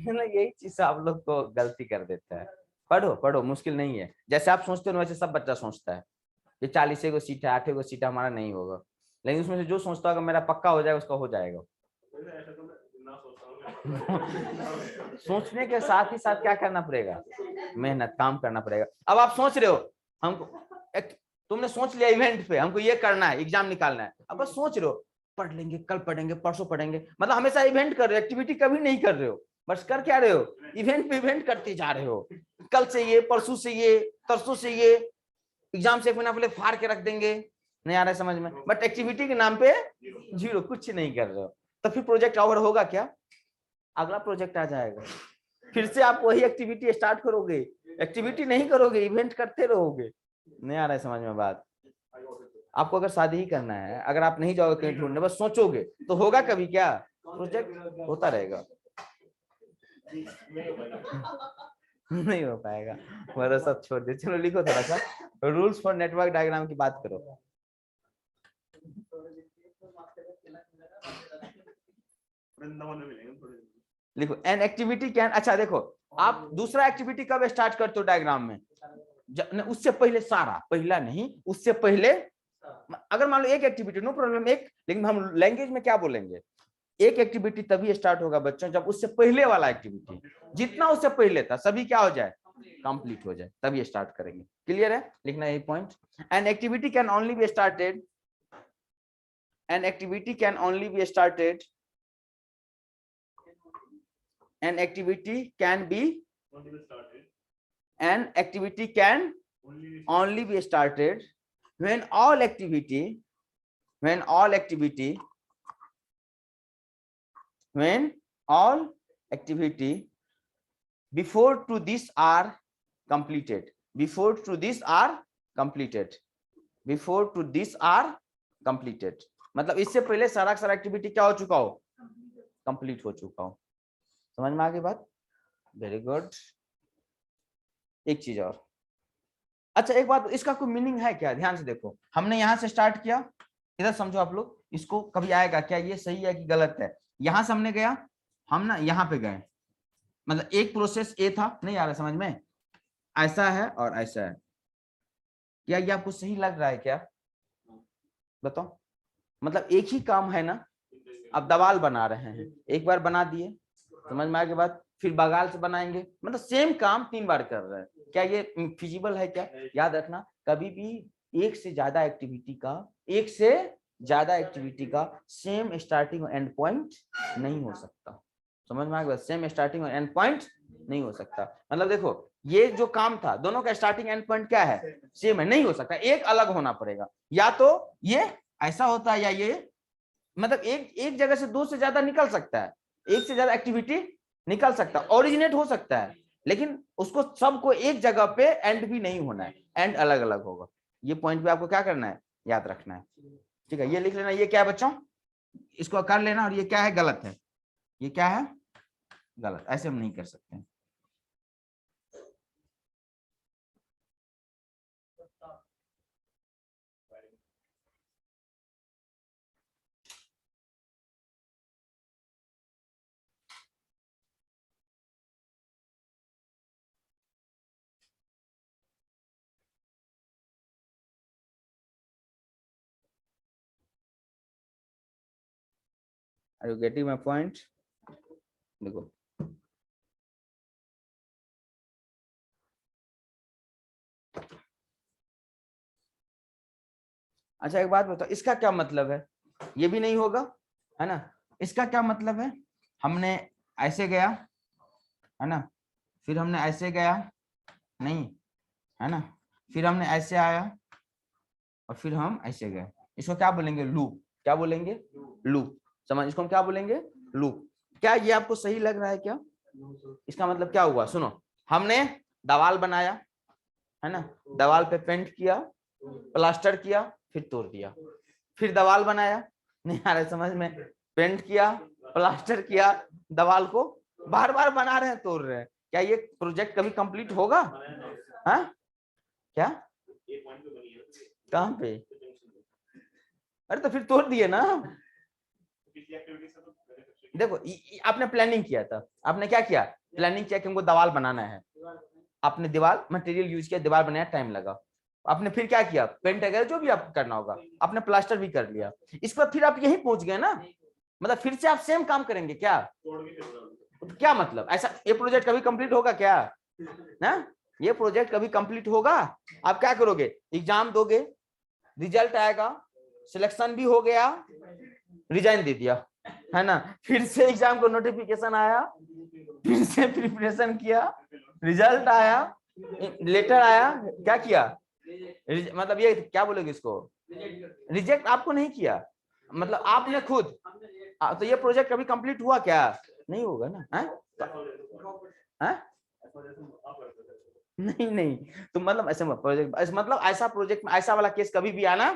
ना, यही चीज आप लोग को गलती कर देता है। पढ़ो पढ़ो, मुश्किल नहीं है, जैसे आप सोचते हो वैसे सब बच्चा सोचता है। ये 40 को सीट है, 8 को सीट है, हमारा नहीं होगा, लेकिन उसमें से जो सोचता होगा मेरा पक्का हो जाएगा उसका हो जाएगा। सोचने के साथ ही साथ क्या करना पड़ेगा, मेहनत काम करना पड़ेगा। अब आप सोच रहे हो हमको, तुमने सोच लिया इवेंट पे हमको ये करना है, एग्जाम निकालना है, अब बस सोच रहे हो पढ़ लेंगे, कल पढ़ेंगे, परसों पढ़ेंगे, मतलब हमेशा इवेंट कर रहे हो, एक्टिविटी कभी नहीं कर रहे हो, बस कर क्या रहे हो, इवेंट पे इवेंट करते जा रहे हो। कल से ये, परसों से ये, तरसों से ये, एग्जाम से एक महीना पहले फाड़ के रख देंगे, नहीं आ रहा है समझ में, बट एक्टिविटी के नाम पे जीरो, कुछ नहीं कर रहे हो, तो फिर प्रोजेक्ट ओवर होगा क्या, अगला प्रोजेक्ट आ जाएगा, फिर से आप वही एक्टिविटी स्टार्ट करोगे, एक्टिविटी नहीं करोगे, इवेंट करते रहोगे। नहीं आ रहा है समझ में बात। आपको अगर शादी ही करना है, अगर आप नहीं जाओगे कहीं ढूंढने, बस सोचोगे तो होगा कभी क्या, प्रोजेक्ट होता रहेगा, नहीं हो पाएगा, मतलब सब छोड़ दे। चलो लिखो थोड़ा सा, रूल्स फॉर नेटवर्क डायग्राम की बात करो। लिखो एन एक्टिविटी कैन, अच्छा देखो आप दूसरा एक्टिविटी कब स्टार्ट करते हो डायग्राम में, उससे पहले सारा, पहला नहीं उससे पहले, अगर मान लो एक एक्टिविटी नो प्रॉब्लम एक, लेकिन हम लैंग्वेज में क्या बोलेंगे, एक एक्टिविटी तभी स्टार्ट होगा बच्चों जब उससे पहले वाला एक्टिविटी, जितना उससे पहले था सभी क्या हो जाए, कंप्लीट हो जाए, तभी स्टार्ट करेंगे। क्लियर है, लिखना ये point. An activity can only be started, an activity can only be started, an activity can be, an activity can only be started when all activity, when all activity, when all activity before to this are completed, before to this are completed, before to this are completed, मतलब इससे पहले सारा सारा activity क्या हो चुका हो, complete हो चुका हो। समझ में आ गई बात, वेरी गुड। एक चीज और, अच्छा एक बात, इसका कोई मीनिंग है क्या, ध्यान से देखो, हमने यहां से स्टार्ट किया, इधर समझो आप लोग, इसको कभी आएगा क्या, ये सही है कि गलत है, यहां से हमने गया, हम ना यहाँ पे गए, मतलब एक प्रोसेस ए था, नहीं आ रहा समझ में, ऐसा है और ऐसा है, क्या ये आपको सही लग रहा है क्या, बताओ, मतलब एक ही काम है ना, अब दवाल बना रहे हैं, एक बार बना दिए, समझ में आगे बात, फिर बगाल से बनाएंगे, मतलब सेम काम 3 बार कर रहे हैं, क्या ये फिजिबल है क्या। याद रखना कभी भी एक से ज्यादा एक्टिविटी का, एक से ज्यादा एक्टिविटी का सेम स्टार्टिंग और एंड पॉइंट नहीं हो सकता, समझ में आ गया, सेम स्टार्टिंग और एंड पॉइंट नहीं हो सकता, मतलब देखो ये जो काम था दोनों का स्टार्टिंग एंड पॉइंट क्या है, सेम है, नहीं हो सकता, एक अलग होना पड़ेगा, या तो ये ऐसा होता है या ये, मतलब एक जगह से 2 से ज्यादा निकल सकता है, एक से ज्यादा एक्टिविटी निकल सकता है, ओरिजिनेट हो सकता है, लेकिन उसको सबको एक जगह पे एंड भी नहीं होना है, एंड अलग अलग होगा, ये पॉइंट पे आपको क्या करना है, याद रखना है, ठीक है। ये लिख लेना, ये क्या है बच्चों, इसको कर लेना, और ये क्या है, गलत है, ये क्या है, गलत, ऐसे हम नहीं कर सकते। Are you getting my point? देखो अच्छा एक बात बताओ, इसका क्या मतलब है? ये भी नहीं होगा है ना। इसका क्या मतलब है? हमने ऐसे गया है ना, फिर हमने ऐसे गया नहीं है ना, फिर हमने ऐसे आया और फिर हम ऐसे गए। इसको क्या बोलेंगे? लूप। क्या बोलेंगे? लूप। समझ, इसको हम क्या बोलेंगे? लूप। क्या ये आपको सही लग रहा है क्या? इसका मतलब क्या हुआ? सुनो, हमने दीवार बनाया है ना, दीवार पे पेंट किया, प्लास्टर किया, फिर तोड़ दिया, फिर दीवार बनाया, नहीं आ रहा समझ में, पेंट किया, प्लास्टर किया, दीवार को बार बार बना रहे हैं, तोड़ रहे हैं। क्या ये प्रोजेक्ट कभी कंप्लीट होगा? हाँ क्या? कहाँ पे? अरे तो फिर तोड़ दिए ना। देखो आपने प्लानिंग किया था, आपने क्या किया? प्लानिंग किया कि हमको दीवार बनाना है, आपने दीवार मटेरियल यूज किया, दीवार बनाया, टाइम लगा, आपने फिर क्या किया? पेंट वगैरह जो भी आपको करना होगा, आपने प्लास्टर भी कर लिया, इसके बाद फिर आप यहीं पहुंच गए ना, मतलब फिर से आप सेम काम करेंगे क्या? तो क्या मतलब? ऐसा ये प्रोजेक्ट कभी कंप्लीट होगा क्या? ना, ये प्रोजेक्ट कभी कंप्लीट होगा? आप क्या करोगे? एग्जाम दोगे, रिजल्ट आएगा, सिलेक्शन भी हो गया, रिजाइन दे दिया है ना, फिर से एग्जाम को नोटिफिकेशन आया, फिर से प्रिपरेशन किया, रिजल्ट आया, लेटर आया, क्या किया? मतलब ये क्या बोलोगे इसको? रिजेक्ट आपको नहीं किया, मतलब आपने खुद। तो ये प्रोजेक्ट कभी कंप्लीट हुआ क्या? नहीं होगा ना। है? नहीं नहीं, तो मतलब ऐसे प्रोजेक्ट, मतलब ऐसा प्रोजेक्ट में ऐसा वाला केस कभी भी आना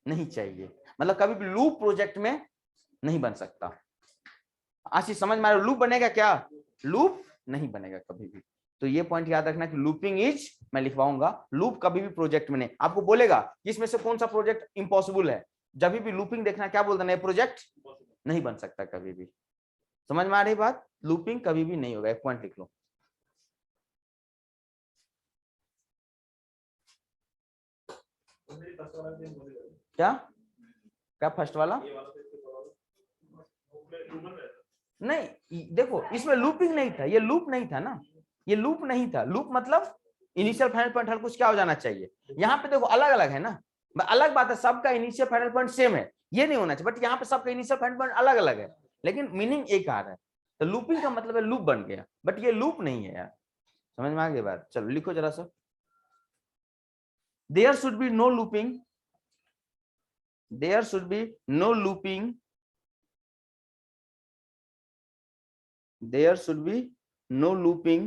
नहीं चाहिए, मतलब कभी भी लूप प्रोजेक्ट में नहीं बन सकता। आशीष समझ में आ रहा है? लूप बनेगा क्या? लूप नहीं बनेगा कभी भी। तो ये पॉइंट याद रखना कि लूपिंग इज, मैं लिखवाऊंगा, लूप कभी भी प्रोजेक्ट में नहीं। आपको बोलेगा कि इसमें से कौन सा प्रोजेक्ट इंपॉसिबल है, जब भी लूपिंग देखना, क्या बोलता है? प्रोजेक्ट नहीं बन सकता कभी भी। समझ में आ रही बात? लूपिंग कभी भी नहीं होगा, एक पॉइंट लिख लो। क्या क्या फर्स्ट वाला? नहीं देखो, इसमें लूपिंग नहीं था, ये लूप नहीं था ना, ये लूप नहीं था। लूप मतलब इनिशियल फाइनल पॉइंट हर कुछ क्या हो जाना चाहिए। यहाँ पे देखो अलग अलग है ना, अलग बात है, सबका इनिशियल फाइनल पॉइंट सेम है, ये नहीं होना चाहिए, बट यहाँ पे सबका इनिशियल फाइनल पॉइंट अलग अलग है, लेकिन मीनिंग एक आ रहा है। तो लूपिंग का मतलब है लूप बन गया, बट ये लूप नहीं है यार। समझ में आ गई बात? चलो लिखो जरा सा, there should be no looping, there should be no looping, there should be no looping,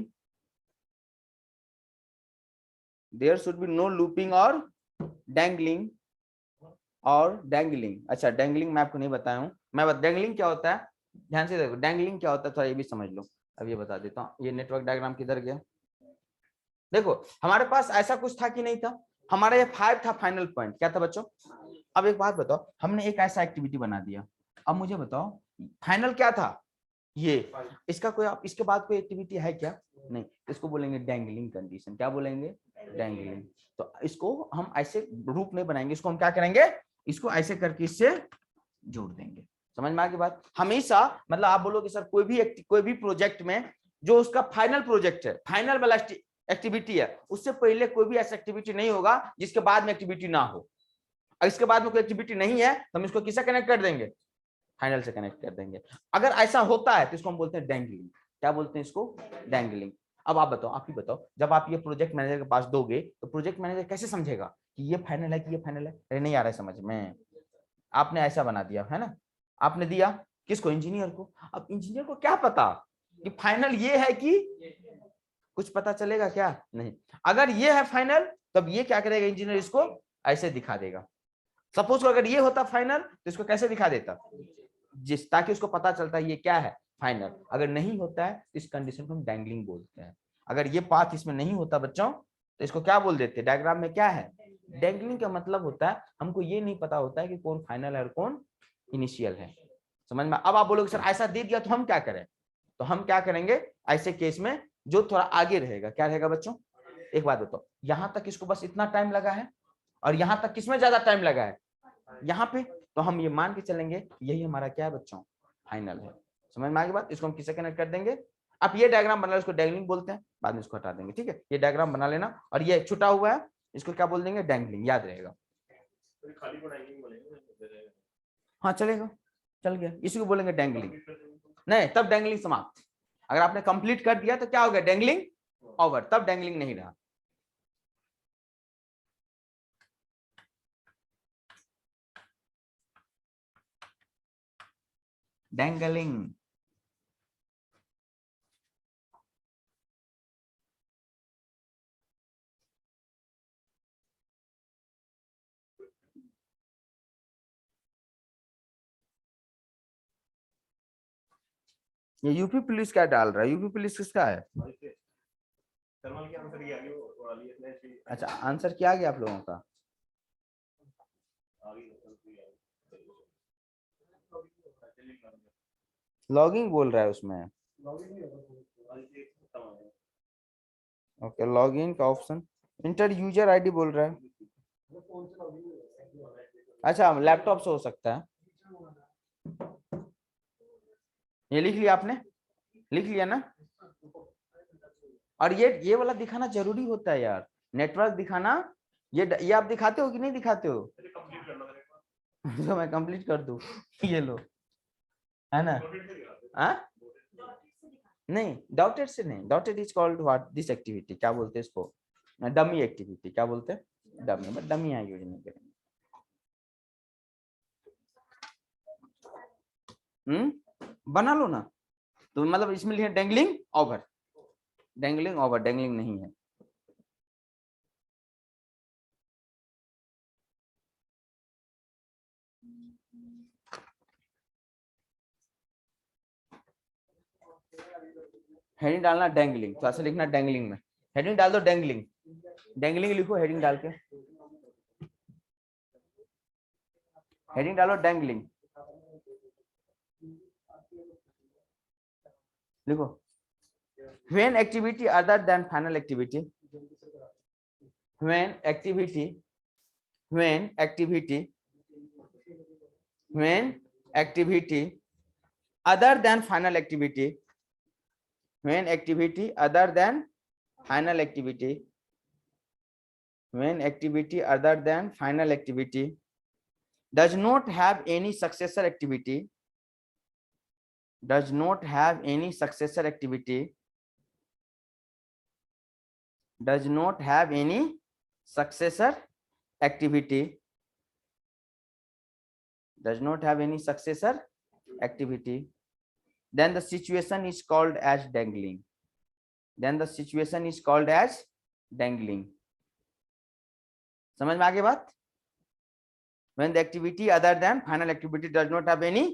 there should be no looping और dangling, और dangling। अच्छा dangling मैं आपको नहीं बताया हूँ, मैं dangling क्या होता है, ध्यान से देखो, dangling क्या होता है थोड़ा ये भी समझ लो। अब ये बता देता हूँ, ये नेटवर्क डायग्राम किधर गया? देखो हमारे पास ऐसा कुछ था कि नहीं था, हमारा ये 5 था फाइनल पॉइंट, क्या था बच्चों? अब एक बात बताओ, हमने एक ऐसा एक्टिविटी बना दिया, अब मुझे बताओ फाइनल क्या था? ये, इसका कोई, आप इसके बाद कोई एक्टिविटी है क्या? नहीं, इसको बोलेंगे डैंगलिंग कंडीशन। क्या बोलेंगे? डैंगलिंग। तो इसको हम ऐसे रूप में बनाएंगे, इसको हम क्या करेंगे? इसको ऐसे करके इससे जोड़ देंगे। समझ में आ गई बात? हमेशा मतलब आप बोलोगे सर कोई भी प्रोजेक्ट में जो उसका फाइनल प्रोजेक्ट है, फाइनल वाला एक्टिविटी है, उससे पहले कोई भी ऐसा एक्टिविटी नहीं होगा जिसके बाद में एक्टिविटी ना हो। और इसके बाद में कोई एक्टिविटी नहीं है तो हम इसको किससे कनेक्ट कर देंगे? फाइनल से कनेक्ट कर देंगे। अगर ऐसा होता है तो इसको हम बोलते हैं डैंगलिंग। क्या बोलते हैं इसको? डैंगलिंग। अब आप बताओ, आप ही बताओ, जब आप ये प्रोजेक्ट मैनेजर के पास दोगे तो प्रोजेक्ट मैनेजर कैसे समझेगा कि ये फाइनल है कि ये फाइनल है? अरे नहीं आ रहा है समझ में, आपने ऐसा बना दिया है ना, आपने दिया किसको? इंजीनियर को। अब इंजीनियर को क्या पता कि फाइनल ये है कि, कुछ पता चलेगा क्या? नहीं। अगर ये है फाइनल तब ये क्या करेगा इंजीनियर? इसको ऐसे दिखा देगा। सपोज अगर ये होता फाइनल तो इसको कैसे दिखा देता? जिस, ताकि उसको पता चलता है ये क्या है? फाइनल। अगर नहीं होता है तो इस कंडीशन को हम डैंगलिंग बोलते हैं। अगर ये पाथ इसमें नहीं होता बच्चों तो इसको क्या बोल देते? डायग्राम में क्या है? डैंगलिंग का मतलब होता है हमको ये नहीं पता होता है कि कौन फाइनल है और कौन इनिशियल है। समझ में? अब आप बोलोगे सर ऐसा दे दिया तो हम क्या करें? तो हम क्या करेंगे ऐसे केस में? जो थोड़ा आगे रहेगा, क्या रहेगा बच्चों? एक बात बताओ, यहां तक इसको बस इतना टाइम लगा है और यहां तक किसमें ज्यादा टाइम लगा है? यहाँ पे। तो हम ये मान के चलेंगे यही हमारा क्या है बच्चों? फाइनल है। समझ में आ गई बात? इसको हम किससे कनेक्ट कर देंगे? आप ये डायग्राम बना लो, इसको डैंगलिंग बोलते हैं, बाद में इसको हटा देंगे, ठीक है? ये डायग्राम बना लेना, और ये छुटा हुआ है इसको क्या बोल देंगे? डैंगलिंग, याद रहेगा। हाँ चलेगा, चल गया, इसी को बोलेंगे डैंगलिंग। नहीं, तब डैंगलिंग समाप्त। अगर आपने कंप्लीट कर दिया तो क्या हो गया? डैंगलिंग ओवर, तब डैंगलिंग नहीं रहा। डैंगलिंग, ये यूपी पुलिस क्या डाल रहा है? यूपी पुलिस किसका है? अच्छा, आंसर क्या आ गया आप लोगों का? लॉगिंग बोल रहा है उसमें। ओके, लॉगिन का ऑप्शन, इंटर यूजर आईडी बोल रहा है। अच्छा, लैपटॉप से हो सकता है। ये लिख लिया आपने? लिख लिया ना? और ये वाला दिखाना जरूरी होता है यार, नेटवर्क दिखाना। ये आप दिखाते हो कि नहीं दिखाते हो? तो मैं कंप्लीट कर दूं? ये लो, है ना? नहीं, डॉटेड से नहीं। Dotted is called what? This activity, क्या बोलते हैं इसको? Dummy activity. क्या बोलते हैं? डमी। बट डमी यहाँ यूज नहीं करेंगे। बना लो ना। तो मतलब इसमें लिखे dangling over, dangling over, dangling नहीं है। हेडिंग डालना डैंगलिंग, तो ऐसे लिखना डैंगलिंग में। हेडिंग डाल दो डैंगलिंग, डैंगलिंग लिखो हेडिंग डाल के। हेडिंग डालो डैंगलिंग, लिखो। When activity other than final activity, when activity, when activity, when activity other than final activity, when activity other than final activity, when activity other than final activity does not have any successor activity, does not have any successor activity, does not have any successor activity, does not have any successor activity, then the situation is called as dangling, then the situation is called as dangling. समझ में आ गई बात? When the activity other than final activity does not have any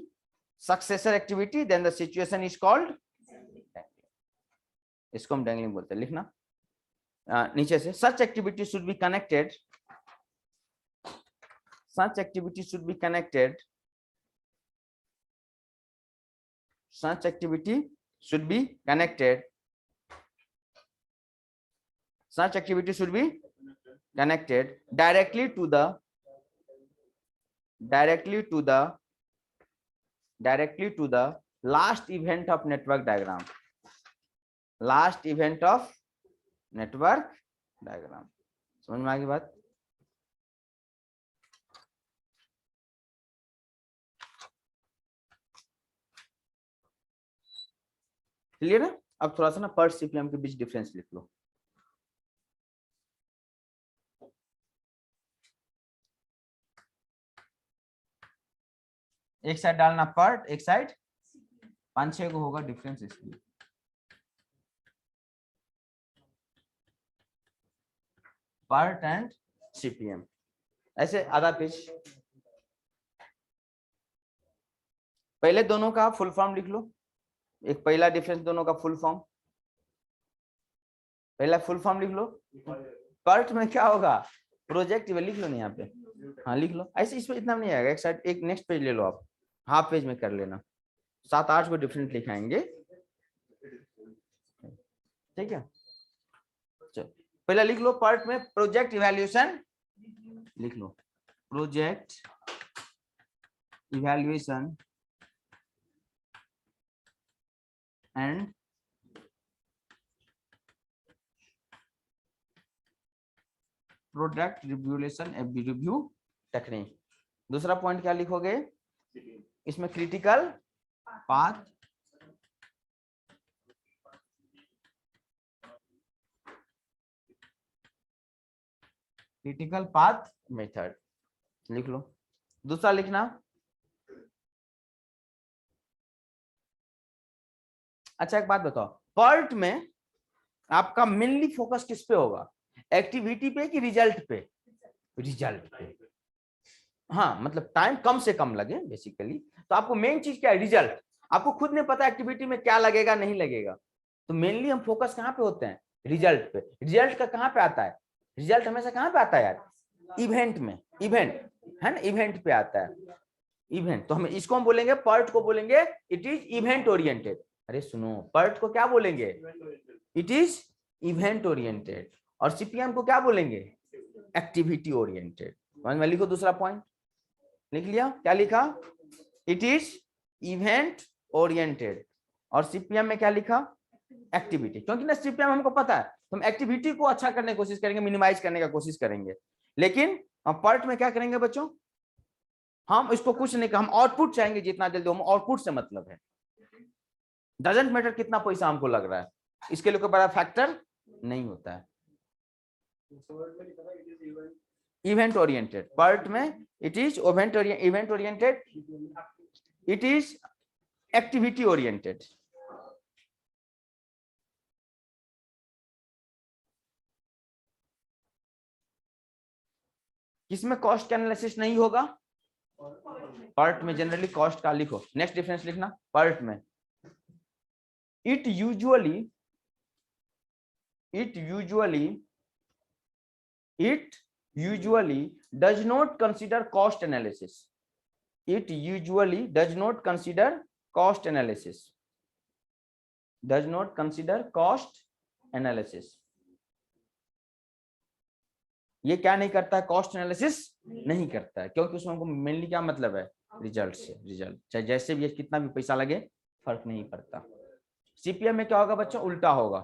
successor activity, then the situation is called dangling. इसको हम dangling बोलते हैं। लिखना नीचे से, such activity should be connected, such activity should be connected, such activity should be connected, such activity should be connected directly to the, directly to the, directly to the last event of network diagram, last event of network diagram. समझ में आ गई बात? Clear है? अब थोड़ा सा ना PERT CPM के बीच डिफरेंस लिख लो। एक साइड डालना पर्ट, एक साइड 5-6 को होगा डिफरेंस, इसलिए पर्ट एंड सीपीएम। ऐसे आधा पेज। पहले दोनों का फुल फॉर्म लिख लो। एक पहला डिफरेंस दोनों का फुल फॉर्म, पहला फुल फॉर्म लिख लो। पर्ट में क्या होगा? प्रोजेक्ट लिख लो ना यहाँ पे। हाँ लिख लो। ऐसे इसमें इतना नहीं आएगा। एक साइड, एक नेक्स्ट पेज ले लो आप, हाफ पेज में कर लेना। 7-8 को डिफरेंट लिखाएंगे, ठीक है? चलो पहला लिख लो पार्ट में प्रोजेक्ट इवैल्यूएशन, लिख लो project evaluation and product review technique. दूसरा पॉइंट क्या लिखोगे इसमें? क्रिटिकल पाथ मेथड लिख लो। दूसरा लिखना, अच्छा एक बात बताओ, पर्ट में आपका मेनली फोकस किस पे होगा? एक्टिविटी पे कि रिजल्ट पे? रिजल्ट पे। हाँ मतलब टाइम कम से कम लगे बेसिकली। तो आपको मेन चीज क्या है? रिजल्ट। आपको खुद नहीं पता एक्टिविटी में क्या लगेगा नहीं लगेगा, तो मेनली हम फोकस कहाँ पे होते हैं? रिजल्ट पे। रिजल्ट का कहाँ पे आता है? रिजल्ट हमेशा कहाँ पे आता है यार? इवेंट में। इवेंट है ना, इवेंट पे आता है। इवेंट, तो हम इसको हम बोलेंगे, पर्ट को बोलेंगे इट इज इवेंट ओरिएंटेड। अरे सुनो, पर्ट को क्या बोलेंगे? It is event oriented. और सीपीएम को क्या बोलेंगे? Activity oriented. समझ में? लिखो दूसरा पॉइंट। लिख लिया? क्या लिखा? It is event oriented. और सीपीएम में क्या लिखा? एक्टिविटी। क्योंकि ना सीपीएम हमको पता है, तो हम एक्टिविटी को अच्छा करने की कोशिश करेंगे, मिनिमाइज करने का कोशिश करेंगे। लेकिन हम पर्ट में क्या करेंगे बच्चों? हम इसको कुछ नहीं, हम आउटपुट चाहेंगे जितना जल्दी। हम आउटपुट से मतलब है, डजंट मैटर कितना पैसा हमको लग रहा है, इसके लिए कोई बड़ा फैक्टर नहीं होता है। Event oriented. पर्ट में it is event oriented, it is activity oriented. किसमें कॉस्ट का एनालिसिस नहीं होगा? पर्ट में जनरली कॉस्ट का लिखो। नेक्स्ट डिफरेंस लिखना पर्ट में। It usually does not consider cost analysis. It usually does not consider cost analysis. Does not consider cost analysis. ये क्या नहीं करता है? कॉस्ट एनालिसिस नहीं करता है, क्योंकि उसमें हमको मेनली क्या मतलब है? रिजल्ट से। रिजल्ट चाहे जैसे भी कितना भी पैसा लगे फर्क नहीं पड़ता। सीपीएम में क्या होगा बच्चों? उल्टा होगा।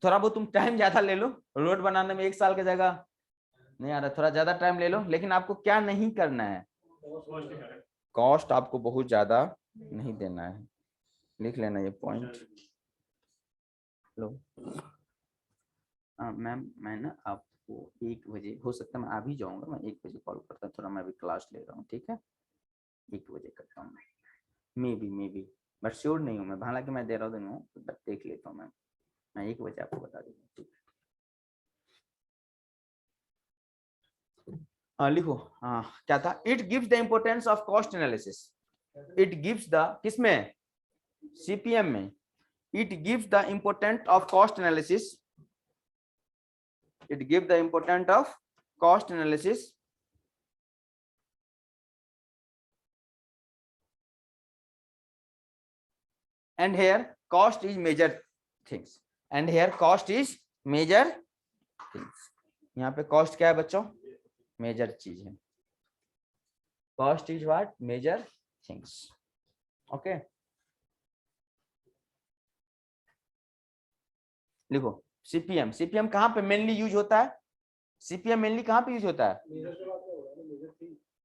थोड़ा बहुत तुम टाइम ज्यादा ले लो, रोड बनाने में 1 साल की जगह नहीं आ रहा, थोड़ा ज्यादा टाइम ले लो, लेकिन आपको क्या नहीं करना है? कॉस्ट आपको बहुत ज्यादा नहीं देना है। लिख लेना ये पॉइंट। लो मैम, मैं ना आपको 1 बजे, हो सकता है मैं आ भी जाऊंगा, मैं 1 बजे कॉल करता हूँ, थोड़ा मैं अभी क्लास ले रहा हूँ, ठीक है? 1 बजे करता हूँ। मे बी बट श्योर नहीं हूँ मैं, हालांकि मैं दे रहा हूँ, बट देख लेता हूँ मैं 1 बजे आपको बता दूंगा, ठीक है? लिखो। क्या था? It gives the importance of cost analysis. It gives the, किसमें? सीपीएम में। It gives the important of cost analysis. It gives the importance of cost analysis and here cost is major things, and here cost is major things. यहाँ पे cost क्या है बच्चों? Major चीज है। cost is what? major things. okay, लिखो CPM. CPM कहाँ पे मेनली यूज होता है? सीपीएम मेनली कहाँ पे यूज होता है?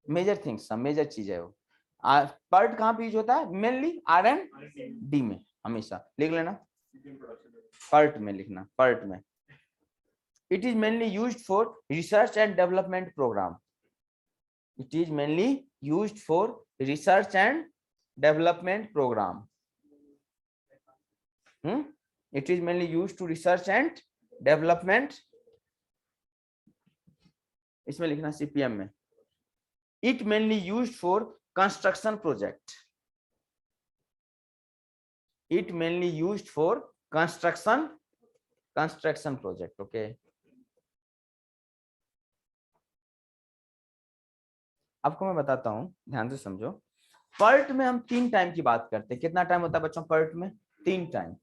मेजर थिंग्स, मेजर चीज है वो। पर्ट कहाँ पे यूज होता है? मेनली R&D में हमेशा। लिख लेना, पर्ट में लिखना, पर्ट में। It is mainly used for research and development program. It is mainly used for research and development program. It is mainly used to research and development. इसमें लिखना CPM में। It mainly used for construction project. It mainly used for construction project. Okay. आपको मैं बताता हूं, ध्यान से समझो। पर्ट में हम 3 टाइम की बात करते हैं। कितना टाइम होता है बच्चों पर्ट में? 3 टाइम।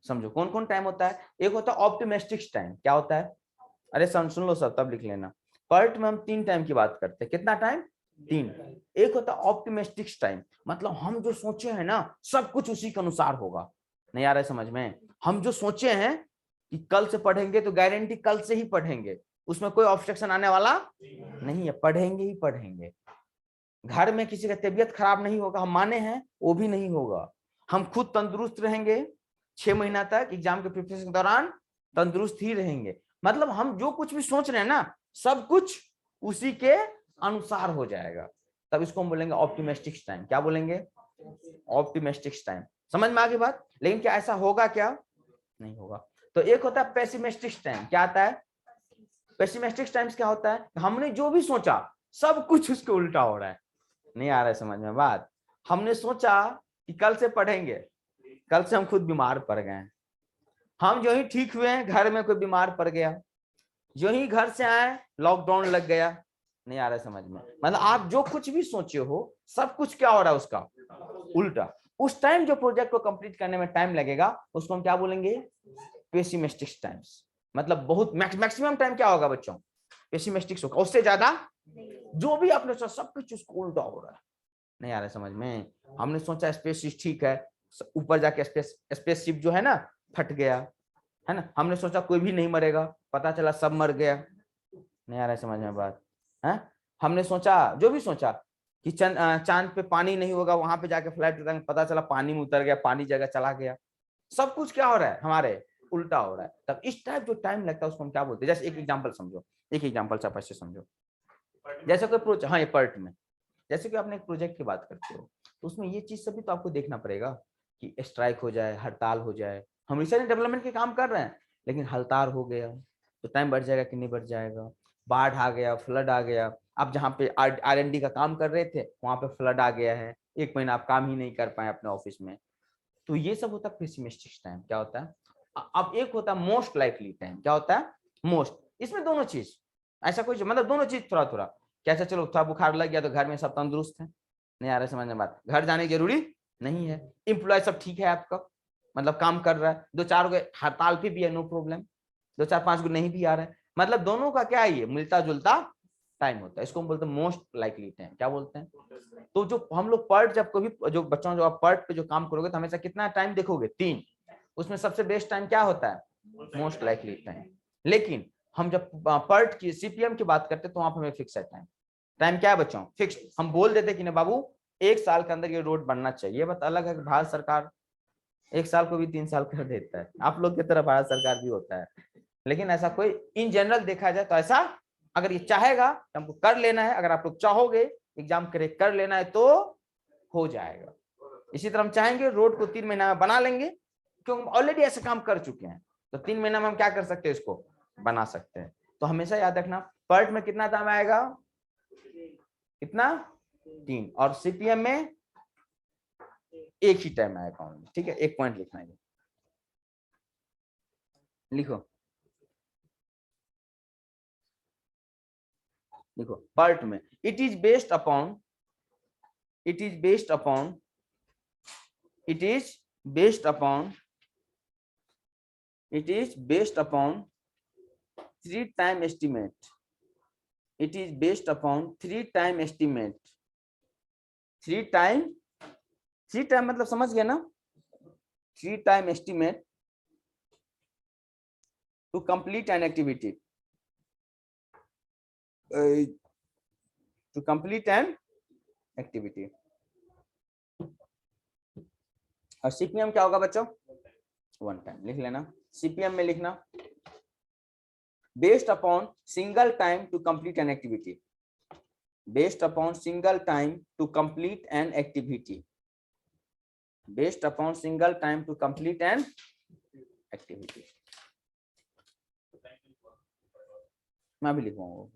समझो कौन कौन टाइम होता है? एक होता है ऑप्टिमिस्टिक टाइम। क्या होता है? अरे सुन लो सब, तब लिख लेना। पर्ट में हम 3 टाइम की बात करते हैं। कितना टाइम? 3। एक होता है ऑप्टिमिस्टिक टाइम, मतलब हम जो सोचे हैं ना सब कुछ उसी के अनुसार होगा। नहीं आ रहा है समझ में? हम जो सोचे हैं कि कल से पढ़ेंगे तो गारंटी कल से ही पढ़ेंगे, उसमें कोई ऑब्स्ट्रक्शन आने वाला नहीं है, पढ़ेंगे ही पढ़ेंगे। घर में किसी का तबीयत खराब नहीं होगा, हम माने हैं, वो भी नहीं होगा। हम खुद तंदुरुस्त रहेंगे, 6 महीना तक एग्जाम के प्रिपरेशन के दौरान तंदुरुस्त ही रहेंगे। मतलब हम जो कुछ भी सोच रहे हैं ना, सब कुछ उसी के अनुसार हो जाएगा। तब इसको हम बोलेंगे ऑप्टिमिस्टिक टाइम। क्या बोलेंगे? Optimistic time. समझ में आ गई बात? लेकिन क्या ऐसा होगा? क्या नहीं होगा। तो एक होता है पेसिमिस्टिक टाइम। क्या आता है? पेसिमिस्टिक टाइम्स क्या होता है? हमने जो भी सोचा सब कुछ उसके उल्टा हो रहा है। नहीं आ रहा है समझ में बात? हमने सोचा कि कल से पढ़ेंगे, कल से हम खुद बीमार पड़ गए। हम जो ही ठीक हुए हैं, घर में कोई बीमार पड़ गया, जो ही घर से आए लॉकडाउन लग गया। नहीं आ रहा है समझ में? मतलब आप जो कुछ भी सोचे हो सब कुछ क्या हो रहा है उसका उल्टा। उस टाइम जो प्रोजेक्ट को कंप्लीट करने में टाइम लगेगा उसको हम क्या बोलेंगे? Pessimistic times. मतलब बहुत मैक्सिमम टाइम क्या होगा बच्चों? पेसिमिस्टिक होगा, उससे ज्यादा जो भी आपने सोचा सब कुछ उसको उल्टा हो रहा है। नहीं आ रहा है समझ में? हमने सोचा स्पेसशिप ठीक है, ऊपर जाके स्पेसशिप जो है ना फट गया, है ना। हमने सोचा कोई भी नहीं मरेगा, पता चला सब मर गया। नहीं आ रहा है समझ में बात? है हमने सोचा जो भी सोचा कि चांद पे पानी नहीं होगा, वहां पे जाके फ्लाइट उतरेंगे, पता चला पानी में उतर गया, पानी जगह चला गया। सब कुछ क्या हो रहा है हमारे उल्टा हो रहा है। तब इस टाइप जो टाइम लगता है उसको हम क्या बोलते हैं? जैसे एक एग्जांपल समझो, एक एग्जांपल से आप ऐसे समझो। जैसे कोई प्रोजेक्ट, हाँ ये पर्ट में, जैसे कि आपने एक प्रोजेक्ट की बात करते हो तो उसमें ये चीज सभी तो आपको देखना पड़ेगा कि स्ट्राइक हो जाए, हड़ताल हो जाए। हम रिसर्च डेवलपमेंट के काम कर रहे हैं, लेकिन हड़ताल हो गया तो टाइम बढ़ जाएगा कि नहीं बढ़ जाएगा? बाढ़ आ गया, फ्लड आ गया, आप जहाँ पे R&D का काम कर रहे थे वहां पे फ्लड आ गया है, 1 महीना आप काम ही नहीं कर पाए अपने ऑफिस में। तो ये सब होता है पेसिमिस्टिक टाइम। क्या होता है? अब एक होता है मोस्ट लाइकली टाइम। क्या होता है? मोस्ट। इसमें दोनों चीज, ऐसा कुछ मतलब दोनों चीज थोड़ा थोड़ा। कैसे? चलो थोड़ा बुखार लग गया तो घर में सब तंदुरुस्त है, नहीं आ रहा है समझ में बात? घर जाने की जरूरी नहीं है, एम्प्लॉय सब ठीक है आपका, मतलब काम कर रहा है, 2-4 गो हड़ताल पे भी है, नो प्रॉब्लम, 2-4-5 गो नहीं भी आ रहा है, मतलब दोनों का क्या है, ये मिलता जुलता टाइम होता है। इसको हम बोलते हैं मोस्ट लाइकली टाइम। क्या बोलते हैं? तो जो हम लोग पर्ट, जब कभी जो बच्चों जो आप पर्ट पे जो काम करोगे तो हमेशा कितना टाइम देखोगे? 3। उसमें सबसे बेस्ट टाइम क्या होता है? Most likely time. लेकिन हम जब पर्ट की CPM की बात करते हैं तो वहां पर हमें फिक्स है टाइम। टाइम क्या है बच्चों? फिक्स। हम बोल देते कि ना बाबू 1 साल के अंदर ये रोड बनना चाहिए। बात अलग है कि भारत सरकार 1 साल को भी 3 साल कर देता है, आप लोग की तरह भारत सरकार भी होता है। लेकिन ऐसा कोई इन जनरल देखा जाए तो ऐसा, अगर ये चाहेगा तो हमको कर लेना है, अगर आप लोग चाहोगे एग्जाम कर लेना है तो हो जाएगा। इसी तरह हम चाहेंगे रोड को 3 महीना में बना लेंगे, क्योंकि हम ऑलरेडी ऐसे काम कर चुके हैं, तो 3 महीना में हम क्या कर सकते हैं? इसको बना सकते हैं। तो हमेशा याद रखना पर्ट में कितना टाइम आएगा? कितना? 3। और CPM में एक ही टाइम आएगा। ठीक है, एक पॉइंट लिखना है, लिखो लिखो। पर्ट में it is based upon, it is based upon, it is based upon, it is based upon 3 time estimate, it is based upon 3 time estimate, 3 time, 3 time मतलब समझ गया ना? 3 time estimate to complete an activity, to complete an activity। और CPM क्या होगा बच्चों? 1 time. लिख लेना, CPM में लिखना based upon single time to complete an activity, based upon single time to complete an activity, based upon single time to complete an activity। मैं भी लिखूंगा।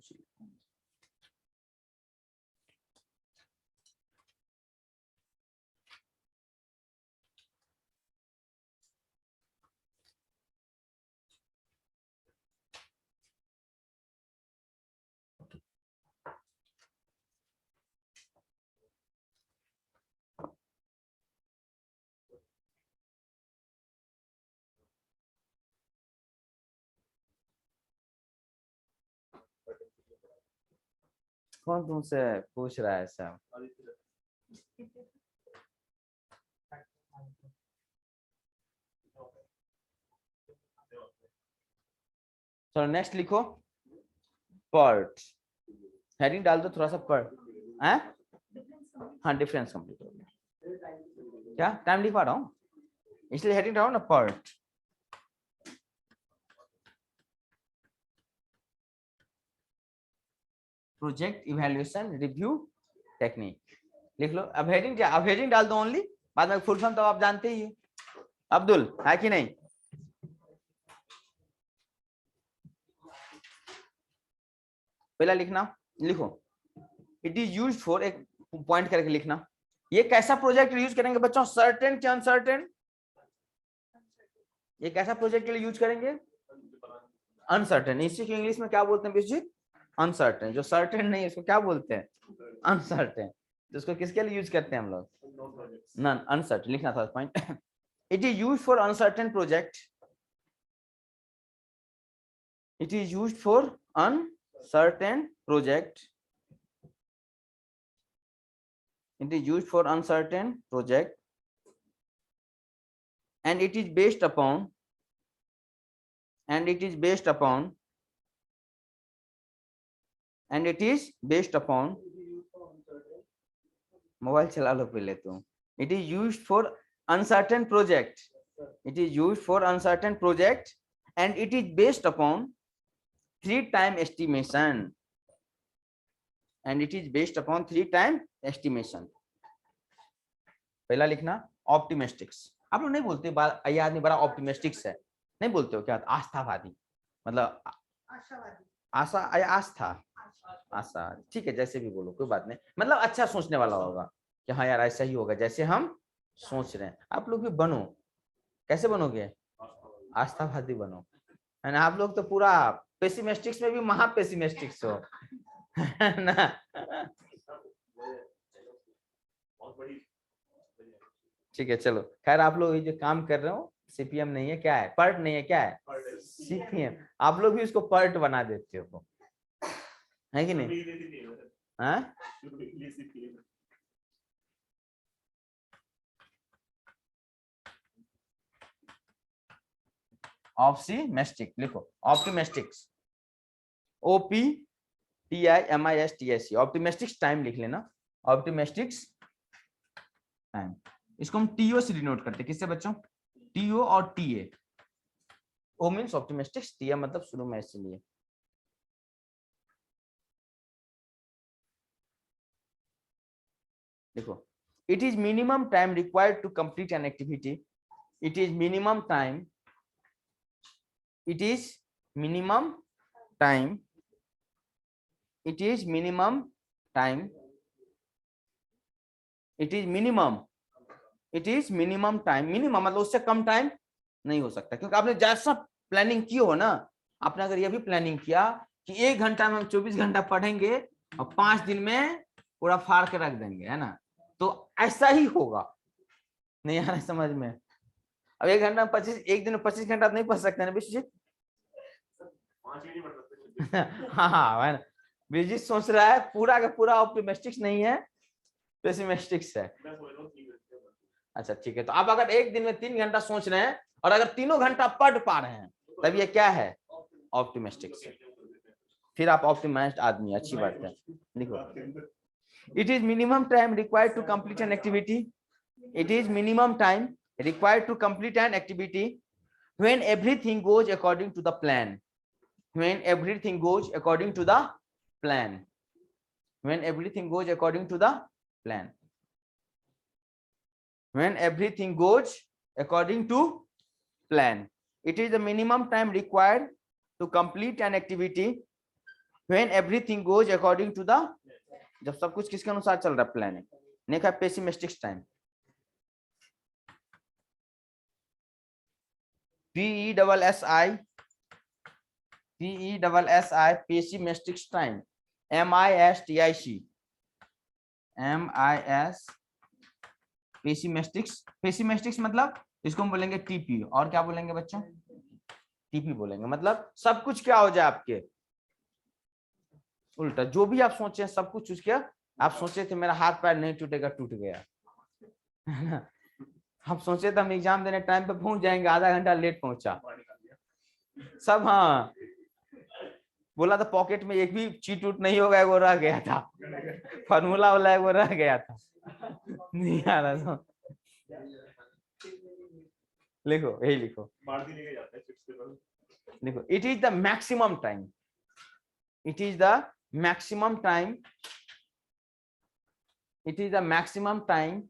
कौन तुमसे पूछ रहा है ऐसा? चलो नेक्स्ट लिखो पर्ट, हेडिंग डाल दो थोड़ा सा पर्ट है। हाँ डिफरेंस कंप्लीट हो गया, क्या टाइम लिख पा रहा हूँ इसलिए हेडिंग डालो ना PERT. Project evaluation review technique लिख लो। अब हेडिंग डाल दो ओनली, बाद में फुल फॉर्म तो आप जानते ही हो। अब्दुल है कि नहीं? पहला लिखना, लिखो इट इज यूज्ड फॉर, एक पॉइंट करके लिखना। ये कैसा प्रोजेक्ट यूज करेंगे बच्चों? सर्टेन क्या अनसर्टेन? ये कैसा प्रोजेक्ट के लिए यूज करेंगे? अनसर्टेन। इसी को इंग्लिश में क्या बोलते हैं बेसिक? अनसर्टेन। जो सर्टेन नहीं इसको क्या बोलते हैं? अनसर्टेन। तो इसको किसके लिए यूज करते हैं हम लोग? नॉन अनसर्टेन लिखना था point. It is used for uncertain project, it is used for uncertain project, it is used for uncertain project and it is based upon mobile चला लो पहले तुम। it is used for uncertain project, it is used for uncertain project and it is based upon 3-time estimation, and it is based upon 3-time estimation। पहला लिखना ऑप्टिमिस्टिक्स। आप लोग नहीं बोलते ये आदमी बड़ा ऑप्टिमिस्टिक्स है, नहीं बोलते हो क्या? आस्थावादी मतलब आशा आस्था आशा, ठीक है जैसे भी बोलो कोई बात नहीं, मतलब अच्छा सोचने वाला होगा कि हाँ यार ऐसा ही होगा जैसे हम सोच रहे हैं। आप लोग भी बनो, कैसे बनोगे? आस्थावादी बनो, है ना? आप लोग तो पूरा पेसिमिस्टिक्स में भी महा पेसिमिस्टिक्स हो ना। ठीक है चलो खैर, आप लोग ये जो काम कर रहे हो सीपीएम नहीं है, क्या है? पर्ट नहीं है, क्या है? सीपीएम। आप लोग भी इसको पर्ट बना देते हो, है कि नहीं? हाँ ऑप्टिमिस्टिक लिखो, ऑप्टिमिस्टिक्स OPTIMISTIC, ऑप्टिमिस्टिक्स टाइम लिख लेना, ऑप्टिमिस्टिक्स टाइम। इसको हम टीओ से डिनोट करते हैं, किससे बच्चों? टीओ और TA. O means optimistics, TA मतलब शुरू में इसलिए। देखो it is minimum time required to complete an activity, it is minimum time, it is minimum time, it is minimum time, it is minimum, it is minimum time। Minimum मतलब उससे कम time नहीं हो सकता, क्योंकि आपने जैसा प्लानिंग की हो ना, आपने अगर ये भी प्लानिंग किया कि 1 घंटा में हम 24 घंटा पढ़ेंगे और 5 दिन में पूरा फाड़ के रख देंगे, है ना? तो ऐसा ही होगा। नहीं आ रहा समझ में? अब 1 घंटा में 25, एक दिन में 25 घंटा नहीं पढ़ सकते ना विश्वजीत? हाँ है ना, विजिट सोच रहा है पूरा का पूरा ऑप्टिमिस्टिक्स नहीं है, पेसिमिस्टिक्स है। अच्छा ठीक है, तो आप अगर एक दिन में 3 घंटा सोच रहे हैं और अगर 3 घंटा पढ़ पा रहे हैं तब ये क्या है? ऑप्टिमिस्टिक्स। फिर आप ऑप्टिमाइज्ड आदमी, अच्छी बात है। देखो it is minimum time required to complete an activity, it is minimum time required to complete an activity when everything goes according to the plan, when everything goes according to the plan, when everything goes according to the plan, when everything goes according to plan, it is the minimum time required to complete an activity when everything goes according to the, जब सब कुछ किसके अनुसार चल रहा है? Planning. नहीं है पेसिमिस्टिक्स टाइम, PESSI पेसिमिस्टिक्स टाइम, MISTIC पेसिमिस्टिक्स। पेसिमिस्टिक्स मतलब इसको हम बोलेंगे TP, और क्या बोलेंगे बच्चों? TP बोलेंगे, मतलब सब कुछ क्या हो जाए आपके उल्टा, जो भी आप सोचे सब कुछ उसके, आप सोचे थे मेरा हाथ पैर नहीं टूटेगा, टूट गया, है ना? आप सोचे थे हम एग्जाम देने टाइम पे पहुंच जाएंगे, आधा घंटा लेट पहुंचा सब। हाँ बोला था पॉकेट में एक भी चीट उट नहीं होगा, वो रह गया था, फॉर्मूला वाला वो रह गया था, नहीं आ रहा था। लिखो, यही लिखो, देखो, it is the maximum time, it is the maximum time, it is the maximum time,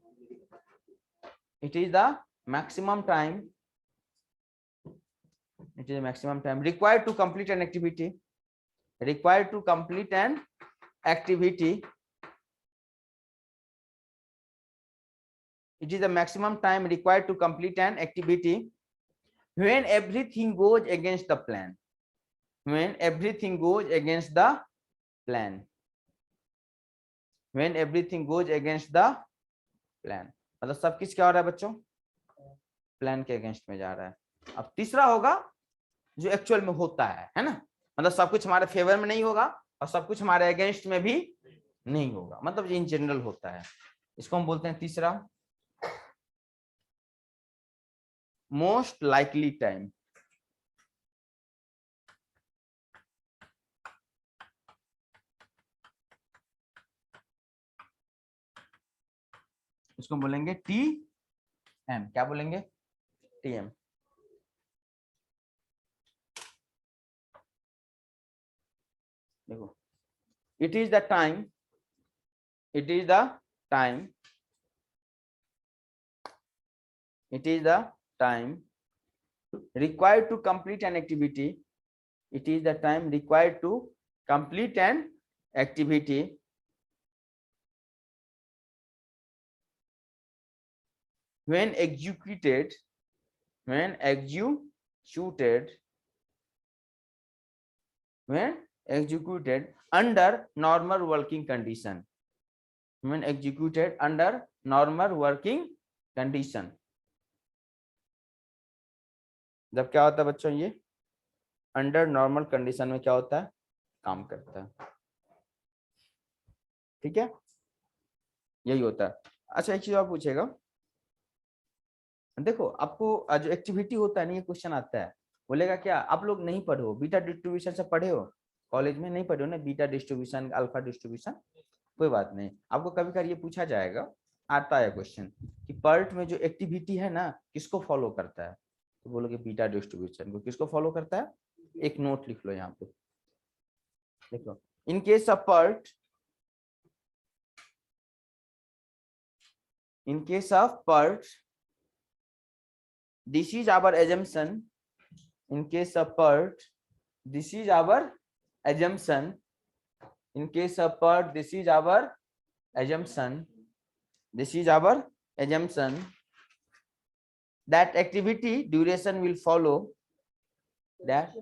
it is the maximum time, it is the maximum time required to complete an activity, required to complete an activity, it is the maximum time required to complete an activity when everything goes against the plan, when everything goes against the plan, when everything goes against the plan, मतलब सब किस क्या हो रहा है बच्चों, plan के against में जा रहा है। अब तीसरा होगा जो एक्चुअल में होता है ना, मतलब सब कुछ हमारे फेवर में नहीं होगा और सब कुछ हमारे अगेंस्ट में भी नहीं होगा, मतलब इन जनरल होता है, इसको हम बोलते हैं तीसरा मोस्ट लाइकली टाइम। इसको बोलेंगे टी एम, क्या बोलेंगे, टी एम। देखो, it is the time, it is the time, it is the time required to complete an activity, it is the time required to complete an activity when executed, when executed, when executed under normal working condition, when executed under normal working condition। जब क्या होता है बच्चों, ये under normal condition में क्या होता है, काम करता है, ठीक है, यही होता है। अच्छा, एक चीज और पूछेगा, देखो आपको जो एक्टिविटी होता है ना, ये क्वेश्चन आता है, बोलेगा क्या आप लोग नहीं पढ़े हो, बीटा डिस्ट्रीब्यूशन से पढ़े हो, कॉलेज में नहीं पढ़े हो ना, बीटा डिस्ट्रीब्यूशन, अल्फा डिस्ट्रीब्यूशन, कोई बात नहीं, आपको कभी कभी ये पूछा जाएगा, आता है क्वेश्चन कि पर्ट में जो एक्टिविटी है ना किसको फॉलो करता है, तो बोलोगे बीटा डिस्ट्रीब्यूशन को किसको फॉलो करता है। एक नोट लिख लो यहाँ पे, देखो, in case of PERT, in case of PERT, this is our assumption, in case of PERT, this is our assumption, in case of PERT, this is our assumption, this is our assumption that activity duration will follow, that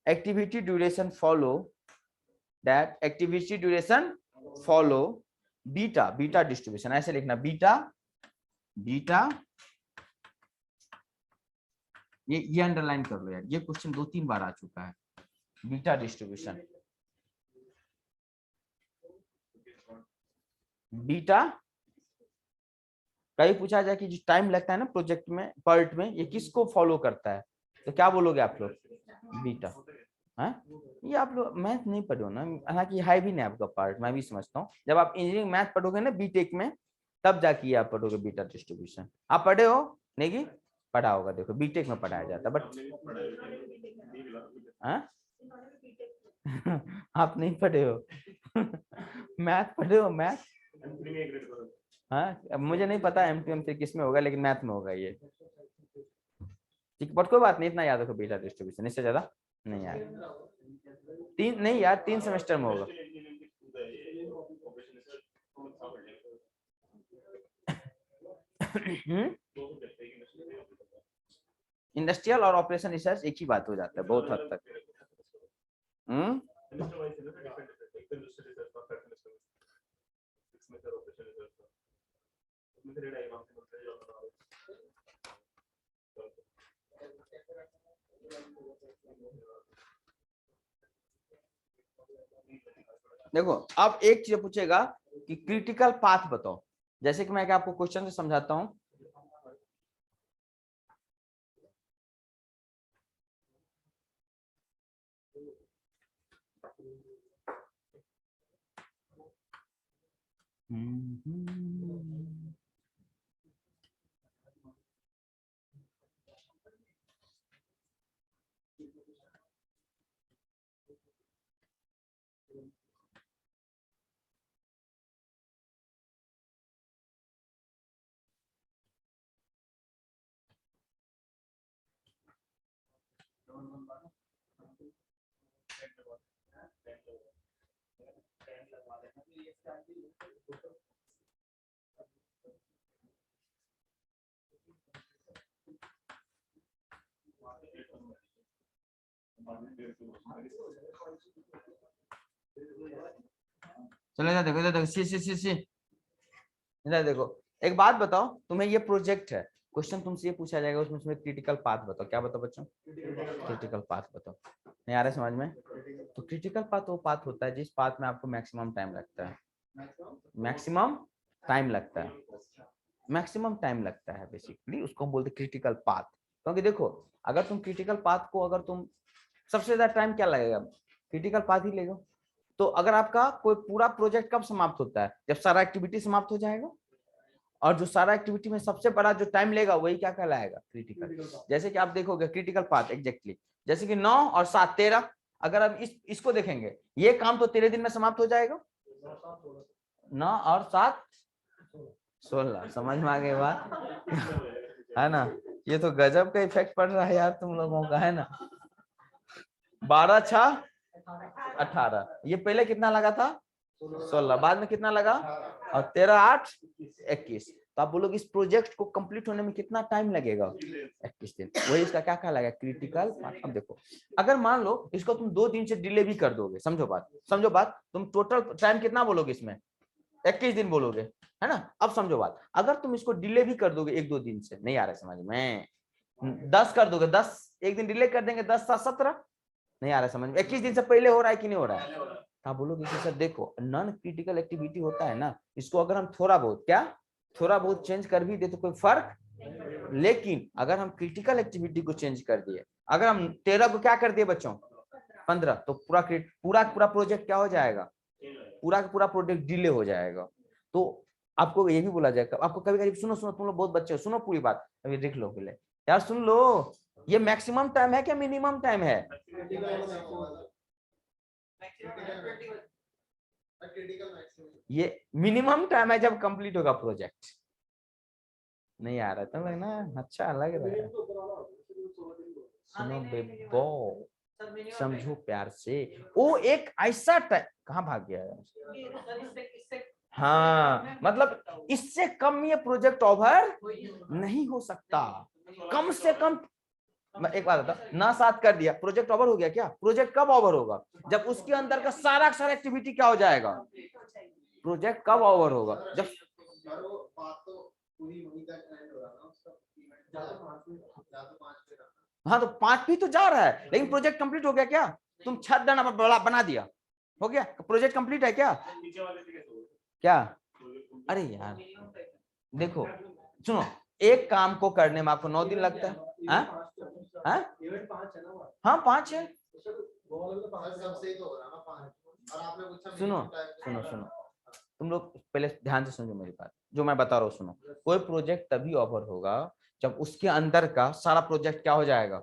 activity duration follow, that activity duration follow beta distribution, ऐसे लिखना beta, ये underline कर लो यार, ये question 2-3 बार आ चुका है, beta distribution, beta कहीं पूछा जाए कि जो टाइम लगता है ना प्रोजेक्ट में, पर्ट में, ये किसको फॉलो करता है, तो क्या बोलोगे आप लोग, बीटा। हाँ, ये आप लोग मैथ नहीं पढ़ो ना, हालांकि है भी नहीं आपका पार्ट, मैं भी समझता हूँ, जब आप इंजीनियरिंग मैथ पढ़ोगे ना बीटेक में, तब जाके आप पढ़ोगे बीटा डिस्ट्रीब्यूशन। आप पढ़े हो नहीं, पढ़ा होगा, देखो बीटेक में पढ़ाया जाता है, बट आप नहीं पढ़े हो मैथ पढ़े हो, मैथ, हाँ, अब मुझे नहीं पता एमटीएम से किस में होगा, लेकिन मैथ में होगा ये, ठीक, बट कोई बात नहीं, इतना याद रखो बीटा डिस्ट्रीब्यूशन, इससे ज्यादा नहीं यार, 3 नहीं यार, 3 सेमेस्टर में होगा। इंडस्ट्रियल और ऑपरेशन रिसर्च एक ही बात हो जाता है बहुत हद तक। देखो, अब एक चीज पूछेगा कि क्रिटिकल पाथ बताओ, जैसे कि मैं आपको क्वेश्चन से समझाता हूं, चलो इधर देखो, इधर देखो, सी इधर देखो। एक बात बताओ, तुम्हें ये प्रोजेक्ट है, क्वेश्चन तुमसे ये पूछा जाएगा, उसमें तुम्हें क्रिटिकल पाथ बताओ। क्या बताओ बच्चों? क्रिटिकल पाथ बताओ। नहीं आ रहा समझ में? तो क्रिटिकल पाथ वो पाथ होता है जिस पाथ में आपको मैक्सिमम टाइम लगता है। मैक्सिमम टाइम लगता है, मैक्सिमम टाइम लगता है, बेसिकली उसको हम बोलते हैं क्रिटिकल पाथ। क्योंकि देखो, अगर तुम क्रिटिकल पाथ को, अगर तुम सबसे ज्यादा टाइम क्या लगेगा? क्रिटिकल पाथ ही लेगा। तो अगर आपका कोई पूरा प्रोजेक्ट कब समाप्त होता है? जब सारा एक्टिविटी समाप्त हो जाएगा। और जो सारा एक्टिविटी में सबसे बड़ा जो टाइम लेगा वही क्या कहलाएगा? क्रिटिकल। जैसे कि आप देखोगे क्रिटिकल पाथ एग्जैक्टली, जैसे कि 9 और 7 13, अगर आप इसको देखेंगे, ये काम तो 13 दिन में समाप्त हो जाएगा। 9 और 7 16, समझ में आ गई बात? है ना? ये तो गजब का इफेक्ट पड़ रहा है यार तुम लोगों का, है ना? 12 6 18, ये पहले कितना लगा था? 16, बाद में कितना लगा? और 13 8 21। तो आप बोलोगे इस प्रोजेक्ट को कंप्लीट होने में कितना टाइम लगेगा? 21 दिन। वही इसका क्या कहलाएगा? Critical path. अब देखो, अगर मान लो इसको तुम 2 दिन से डिले भी कर दोगे, समझो बात, समझो बात, तुम टोटल टाइम कितना बोलोगे इसमें? 21 दिन बोलोगे, है ना? अब समझो बात, अगर तुम इसको डिले भी कर दोगे 1-2 दिन से, नहीं आ रहा समझ में, 10 कर दोगे, 10 एक दिन डिले कर देंगे, 10 7 17, नहीं आ रहा समझ में? 21 दिन से पहले हो रहा है कि नहीं हो रहा है? आप बोलोगे कि सर देखो, नॉन क्रिटिकल एक्टिविटी होता है ना, इसको अगर हम थोड़ा बहुत, क्या थोड़ा बहुत चेंज कर भी दे तो कोई फर्क, लेकिन अगर हम क्रिटिकल एक्टिविटी को चेंज कर दिए, अगर हम 13 को क्या कर दिए बच्चों, 15, तो पूरा पूरा पूरा प्रोजेक्ट क्या हो जाएगा? पूरा का पूरा प्रोजेक्ट डिले हो जाएगा। तो आपको ये भी बोला जाएगा, आपको कभी कभी, सुनो सुनो, तुम लोग बहुत बच्चे हो, सुनो पूरी बात, अभी देख लो पहले यार, सुन लो, ये मैक्सिमम टाइम है क्या मिनिमम टाइम है? ये मिनिमम टाइम है जब कंप्लीट होगा प्रोजेक्ट। नहीं आ रहा था ना? अच्छा लग रहा है। सुनो बेबो, समझो प्यार से, वो एक ऐसा टाइम, कहाँ भाग गया है? हाँ, मतलब इससे कम ये प्रोजेक्ट ओवर नहीं हो सकता। कम से कम, मैं एक बात बता, ना 7 कर दिया, प्रोजेक्ट ओवर हो गया क्या? प्रोजेक्ट कब ओवर होगा? जब उसके अंदर का सारा एक्टिविटी क्या हो जाएगा? प्रोजेक्ट कब ओवर होगा? जब हाँ, तो 5 भी तो जा रहा है, लेकिन प्रोजेक्ट कंप्लीट हो गया क्या? तुम छत बना दिया, हो गया प्रोजेक्ट कंप्लीट है क्या? क्या? अरे यार देखो, सुनो, एक काम को करने में आपको 9 दिन लगता है। हाँ 5 है। सुनो सुनो सुनो, तुम लोग पहले ध्यान से समझो मेरी बात, जो मैं बता रहा हूँ सुनो। कोई प्रोजेक्ट तभी ओवर होगा जब उसके अंदर का सारा प्रोजेक्ट क्या हो जाएगा?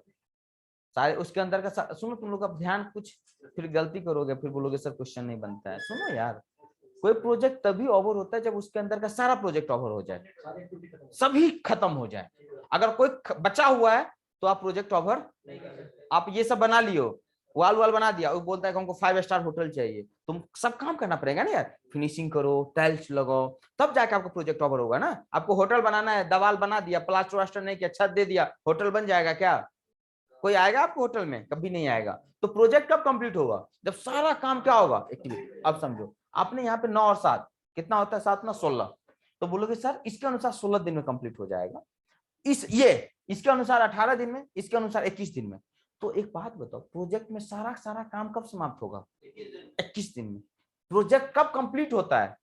सारे उसके अंदर का सुनो, तुम लोग अब ध्यान, कुछ फिर गलती करोगे, फिर बोलोगे सर क्वेश्चन नहीं बनता है। सुनो यार, कोई प्रोजेक्ट तभी ओवर होता है जब उसके अंदर का सारा प्रोजेक्ट ओवर हो जाए, सभी खत्म हो जाए। अगर कोई बचा हुआ है तो आप प्रोजेक्ट ओवर, आप ये सब बना लियो, वाल बना दिया, वो बोलता है कि हमको 5 स्टार होटल चाहिए, तुम सब काम करना पड़ेगा ना यार, फिनिशिंग करो, टाइल्स लगाओ, तब जाके आपको प्रोजेक्ट ओवर होगा ना। आपको होटल बनाना है, दीवार बना दिया, प्लास्टर वास्टर नहीं किया, छत दे दिया, होटल बन जाएगा क्या? कोई आएगा आपको होटल में? कभी नहीं आएगा। तो प्रोजेक्ट कब कंप्लीट होगा? जब सारा काम क्या होगा? एक्टिविटी। अब समझो, आपने यहाँ पे 9 और 7 कितना होता है? 7 ना 16, तो बोलोगे सर इसके अनुसार 16 दिन में कंप्लीट हो जाएगा, इसके अनुसार 18 दिन में, इसके अनुसार 21 दिन में। तो एक बात बताओ, प्रोजेक्ट में सारा काम कब समाप्त होगा? 21 दिन में। प्रोजेक्ट कब कंप्लीट होता है?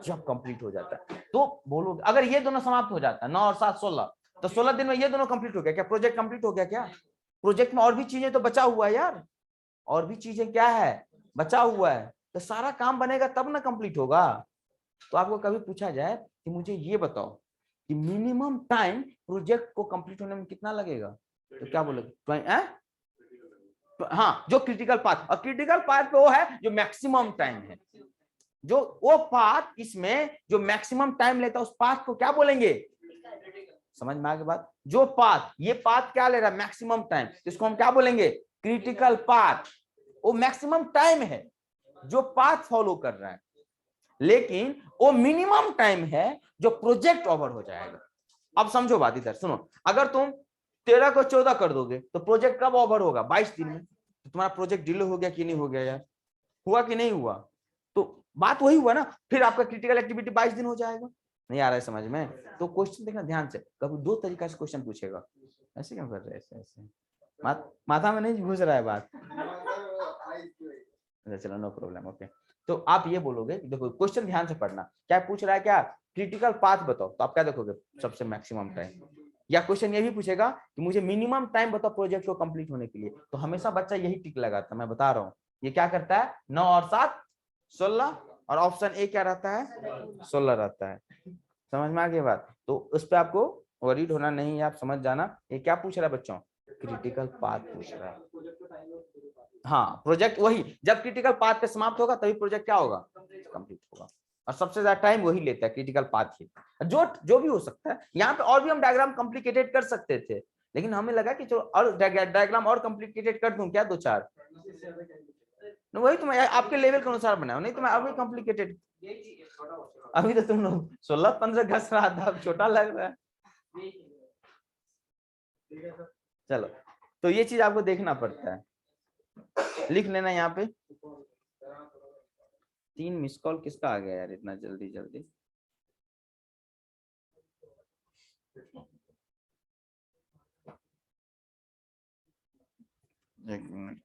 जब कंप्लीट हो जाता है। तो बोलो, अगर ये दोनों समाप्त हो जाता है 9 और 7 16, तो 16 दिन में ये दोनों कंप्लीट हो गया क्या? प्रोजेक्ट कंप्लीट हो गया क्या? प्रोजेक्ट में और भी चीजें तो बचा हुआ है यार, और भी चीजें क्या है? बचा हुआ है। तो सारा काम बनेगा तब ना कंप्लीट होगा। तो आपको कभी पूछा जाए कि मुझे ये बताओ कि मिनिमम टाइम प्रोजेक्ट को कंप्लीट होने में कितना लगेगा, तो क्या बोलोगे? हाँ, जो क्रिटिकल पाथ, और क्रिटिकल पाथ पे वो है जो मैक्सिमम टाइम है, जो वो पाथ इसमें जो मैक्सिमम टाइम लेता है उस पाथ को क्या बोलेंगे? समझ में आ गई बात? जो पाथ, ये पाथ क्या ले रहा है? मैक्सिमम टाइम, इसको हम क्या बोलेंगे? Critical path. वो मैक्सिमम टाइम है जो पाथ फॉलो कर रहा है, लेकिन वो मिनिमम टाइम है जो प्रोजेक्ट ओवर हो जाएगा। अब समझो बात, इधर सुनो, अगर तुम 13 को 14 कर दोगे तो प्रोजेक्ट कब ओवर होगा? 22 दिन में। तो तुम्हारा प्रोजेक्ट डिले हो गया कि नहीं हो गया यार? हुआ कि नहीं हुआ? तो बात वही हुआ ना, फिर आपका क्रिटिकल एक्टिविटी 22 दिन हो जाएगा। नहीं आ रहा है समझ में? तो क्वेश्चन देखना ध्यान से, कभी दो तरीका से क्वेश्चन पूछेगा। ऐसे क्यों कर रहे हैं? ऐसे ऐसे माथा में नहीं घुस रहा है बात? चलो नो प्रॉब्लम, ओके। तो आप ये बोलोगे, देखो क्वेश्चन ध्यान से पढ़ना, क्या पूछ रहा है? क्या क्रिटिकल पाथ बताओ, तो आप क्या देखोगे? सबसे मैक्सिमम टाइम। या क्वेश्चन ये भी पूछेगा कि मुझे मिनिमम टाइम बताओ प्रोजेक्ट को कंप्लीट होने के लिए, तो हमेशा बच्चा यही टिक लगाता है। मैं बता रहा हूँ ये क्या करता है, 9 और 7 16, और ऑप्शन ए क्या रहता है? 16 रहता है। समझ में आ गई बात? तो उस पर आपको वरीड होना नहीं है, आप समझ जाना। ये क्या पूछ रहा है बच्चों? क्रिटिकल पाथ पूछ रहा है। हाँ, प्रोजेक्ट वही, जब क्रिटिकल पाथ पे समाप्त होगा तभी प्रोजेक्ट क्या होगा? कंप्लीट होगा। और सबसे ज्यादा टाइम वही लेता है, क्रिटिकल पाथ ही। जो जो भी हो सकता है, यहाँ पे और भी हम डायग्राम कॉम्प्लिकेटेड कर सकते थे, लेकिन हमें लगा कि जो और डायग्राम और कॉम्प्लिकेटेड कर दूं क्या, 2-4? वही तुम आपके लेवल के अनुसार बनाओ, नहीं तो मैं अभी कॉम्प्लिकेटेड। अभी तो तुम लोग 16-15 घस रहा था, अब छोटा लग रहा है। चलो, तो ये चीज आपको देखना पड़ता है। लिख लेना यहाँ पे। 3 मिस कॉल किसका आ गया यार इतना जल्दी जल्दी? एक minute.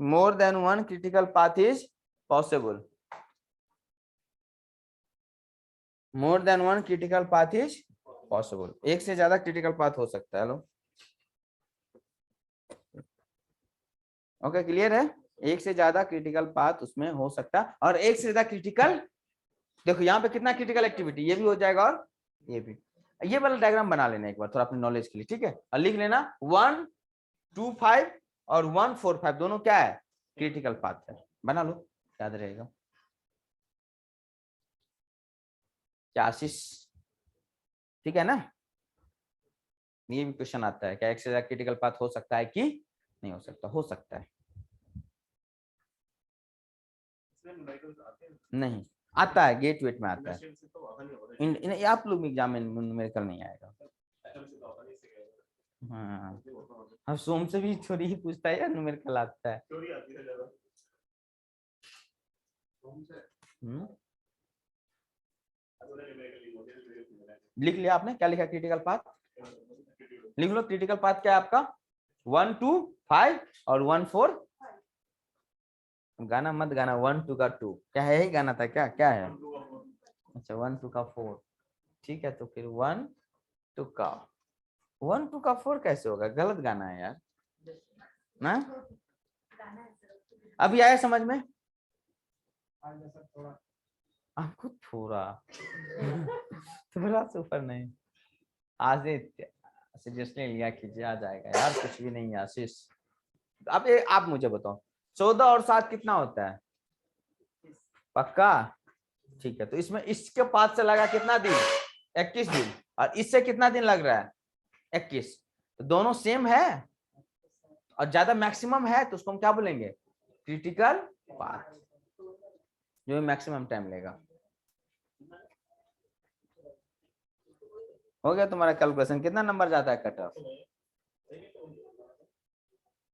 more than one critical path is possible. more than one critical path is possible. एक से ज्यादा critical path हो सकता है। लो ओके, क्लियर है? एक से ज्यादा क्रिटिकल पाथ उसमें हो सकता है, और एक से ज्यादा क्रिटिकल, देखो यहाँ पे कितना क्रिटिकल एक्टिविटी, ये भी हो जाएगा और ये भी। ये वाला डायग्राम बना लेना एक बार थोड़ा अपनी नॉलेज के लिए, ठीक है? और लिख लेना 1, 2, 5 और 1, 4, 5 दोनों क्या है? क्रिटिकल पाथ है। बना लो, याद रहेगा। क्या आशीष, ठीक है ना? ये भी क्वेश्चन आता है, क्या एक से ज्यादा क्रिटिकल पाथ हो सकता है कि नहीं हो सकता? हो सकता है। नहीं आता है, गेट वेट में आता है। आप लोग एग्जाम में न्यूमेरिकल नहीं आएगा। हाँ, हम सोम से भी थोड़ी ही पूछता है यार, न्यूमेरिकल आता है। लिख लिया आपने? क्या लिखा? क्रिटिकल पाथ लिख लो। क्रिटिकल पाथ क्या है आपका? 1, 2, 5 और 1, 4। गाना मत गाना, 1, 2 का 2 क्या है? ही गाना था क्या? क्या है? अच्छा 1, 2 का 4, ठीक है। तो फिर 1, 2 का 1, 2 का 4 कैसे होगा? गलत गाना है यार ना। अभी आया समझ में? आपको थोड़ा थोड़ा सुपर नहीं, आज सीरियसली लिया कीजिए, आ जाएगा यार, कुछ भी नहीं है आशीष। अब आप मुझे बताओ, 14 और 7 कितना होता है? पक्का? ठीक है, तो इसमें इसके पास से लगा कितना दिन? 21 दिन। और इससे कितना दिन लग रहा है? 21। तो दोनों सेम है और ज्यादा मैक्सिमम है, तो उसको हम क्या बोलेंगे? क्रिटिकल पाथ, जो मैक्सिमम टाइम लेगा। हो गया तुम्हारा कैलकुलेशन? कितना नंबर जाता है कट ऑफ?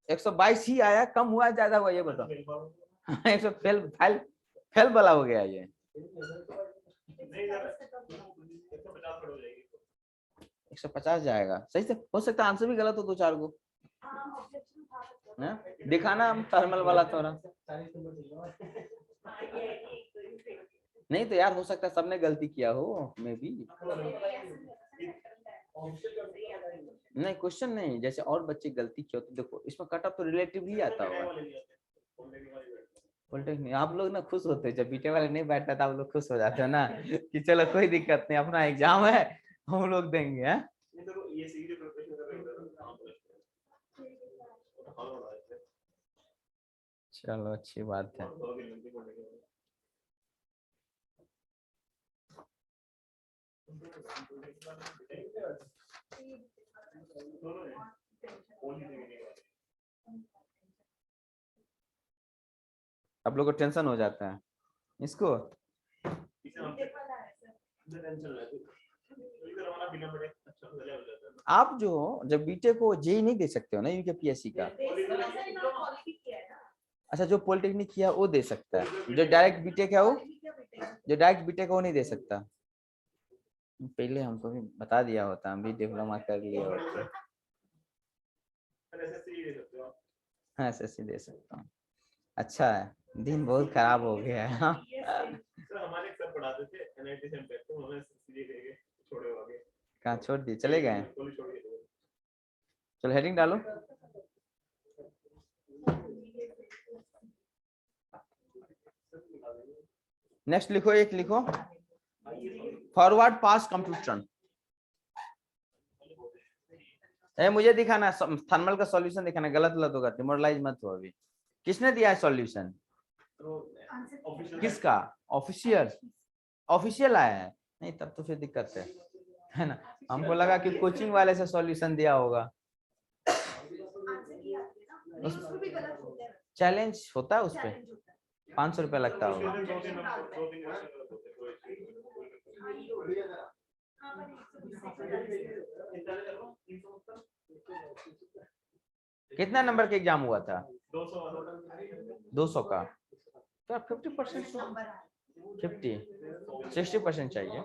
122 ही आया, कम हुआ ज्यादा हुआ ये बताओ? 100 फेल वाला हो गया ये। 150 जाएगा, सही से हो सकता है। आंसर भी गलत हो 2-4 को। दिखाना हम थर्मल वाला थोड़ा। नहीं तो यार हो सकता है सबने गलती किया हो, मे भी। नहीं क्वेश्चन नहीं, जैसे और बच्चे गलती किया तो देखो इसमें कट ऑफ तो रिलेटिवली आता होगा। पॉलिटेक्निक आप लोग ना खुश होते हैं जब बीटे वाले नहीं बैठता था, आप लोग खुश हो जाते हो ना कि चलो कोई दिक्कत नहीं, अपना एग्जाम है हम लोग देंगे। हैं चलो अच्छी बात है। आप लोग को टेंशन हो जाता है इसको। आप जो जब बीटेक को जेई नहीं दे सकते हो ना यूकेपीएससी का। अच्छा जो पॉलिटेक्निक किया वो दे सकता है, जो डायरेक्ट बीटेक है वो, जो डायरेक्ट बीटेक वो नहीं दे सकता। पहले हमको भी बता दिया होता, हम भी डिप्लोमा कर लिए होते। हाँ एसएससी दे सकता हूँ। अच्छा है, दिन बहुत खराब हो गया है। हाँ हमारे सर पढ़ाते थे एनआईटी से एमटेक, तो उन्होंने छोड़े हो गए। कहाँ छोड़ दिए? चले गए? चलो हेडिंग डालो। नेक्स्ट लिखो, एक लिखो फॉरवर्ड पास कंप्यूटर। मुझे दिखाना थर्मल का सॉल्यूशन दिखाना, गलत गलत होगा, डिमोरलाइज मत हो। अभी किसने दिया है सॉल्यूशन? किसका? ऑफिशियल? ऑफिशियल आया है? नहीं तब तो फिर दिक्कत है ना। हमको लगा कि कोचिंग वाले से सॉल्यूशन दिया होगा। चैलेंज होता है उस पर 500 रुपया लगता होगा। कितना नंबर का एग्जाम हुआ था? 200 का। तो 50%, 60% चाहिए।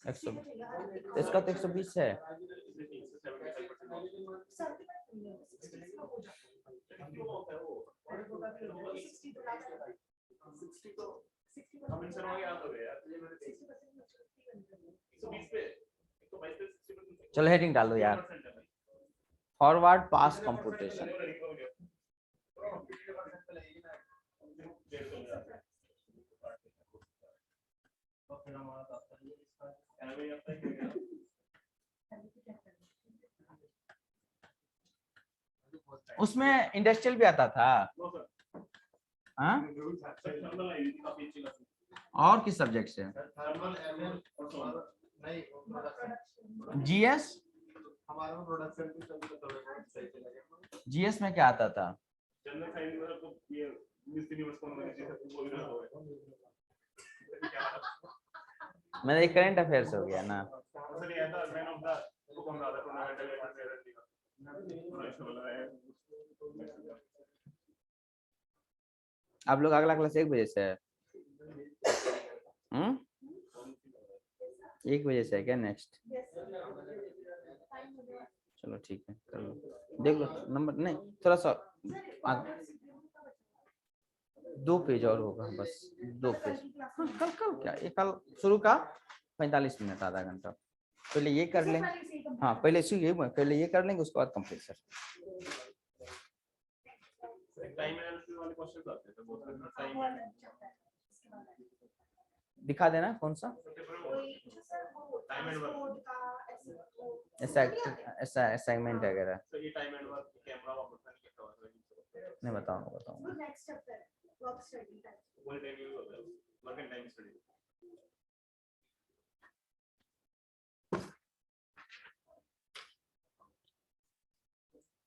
100 इसका तो 120 है। चलो हेडिंग डालो यार, फॉरवर्ड पास कंप्यूटेशन। उसमें इंडस्ट्रियल भी आता था। हाँ, और किस सब्जेक्ट से? जीएस, जीएस में क्या आता था? मेरा करंट अफेयर्स हो गया ना। आप लोग अगला क्लास 1 बजे से है? 1 बजे से है क्या नेक्स्ट? चलो ठीक है, कर लो, देख लो नंबर। नहीं, थोड़ा सा 2 पेज और होगा बस, 2 पेज। हाँ, कल क्या, ये कल शुरू का 45 मिनट, आधा घंटा। पहले ये कर लें। हाँ, पहले ये कर लेंगे, उसके बाद कंप्लीट दिखा देना कौन सा असाइनमेंट वगैरह। नहीं बताऊंगा।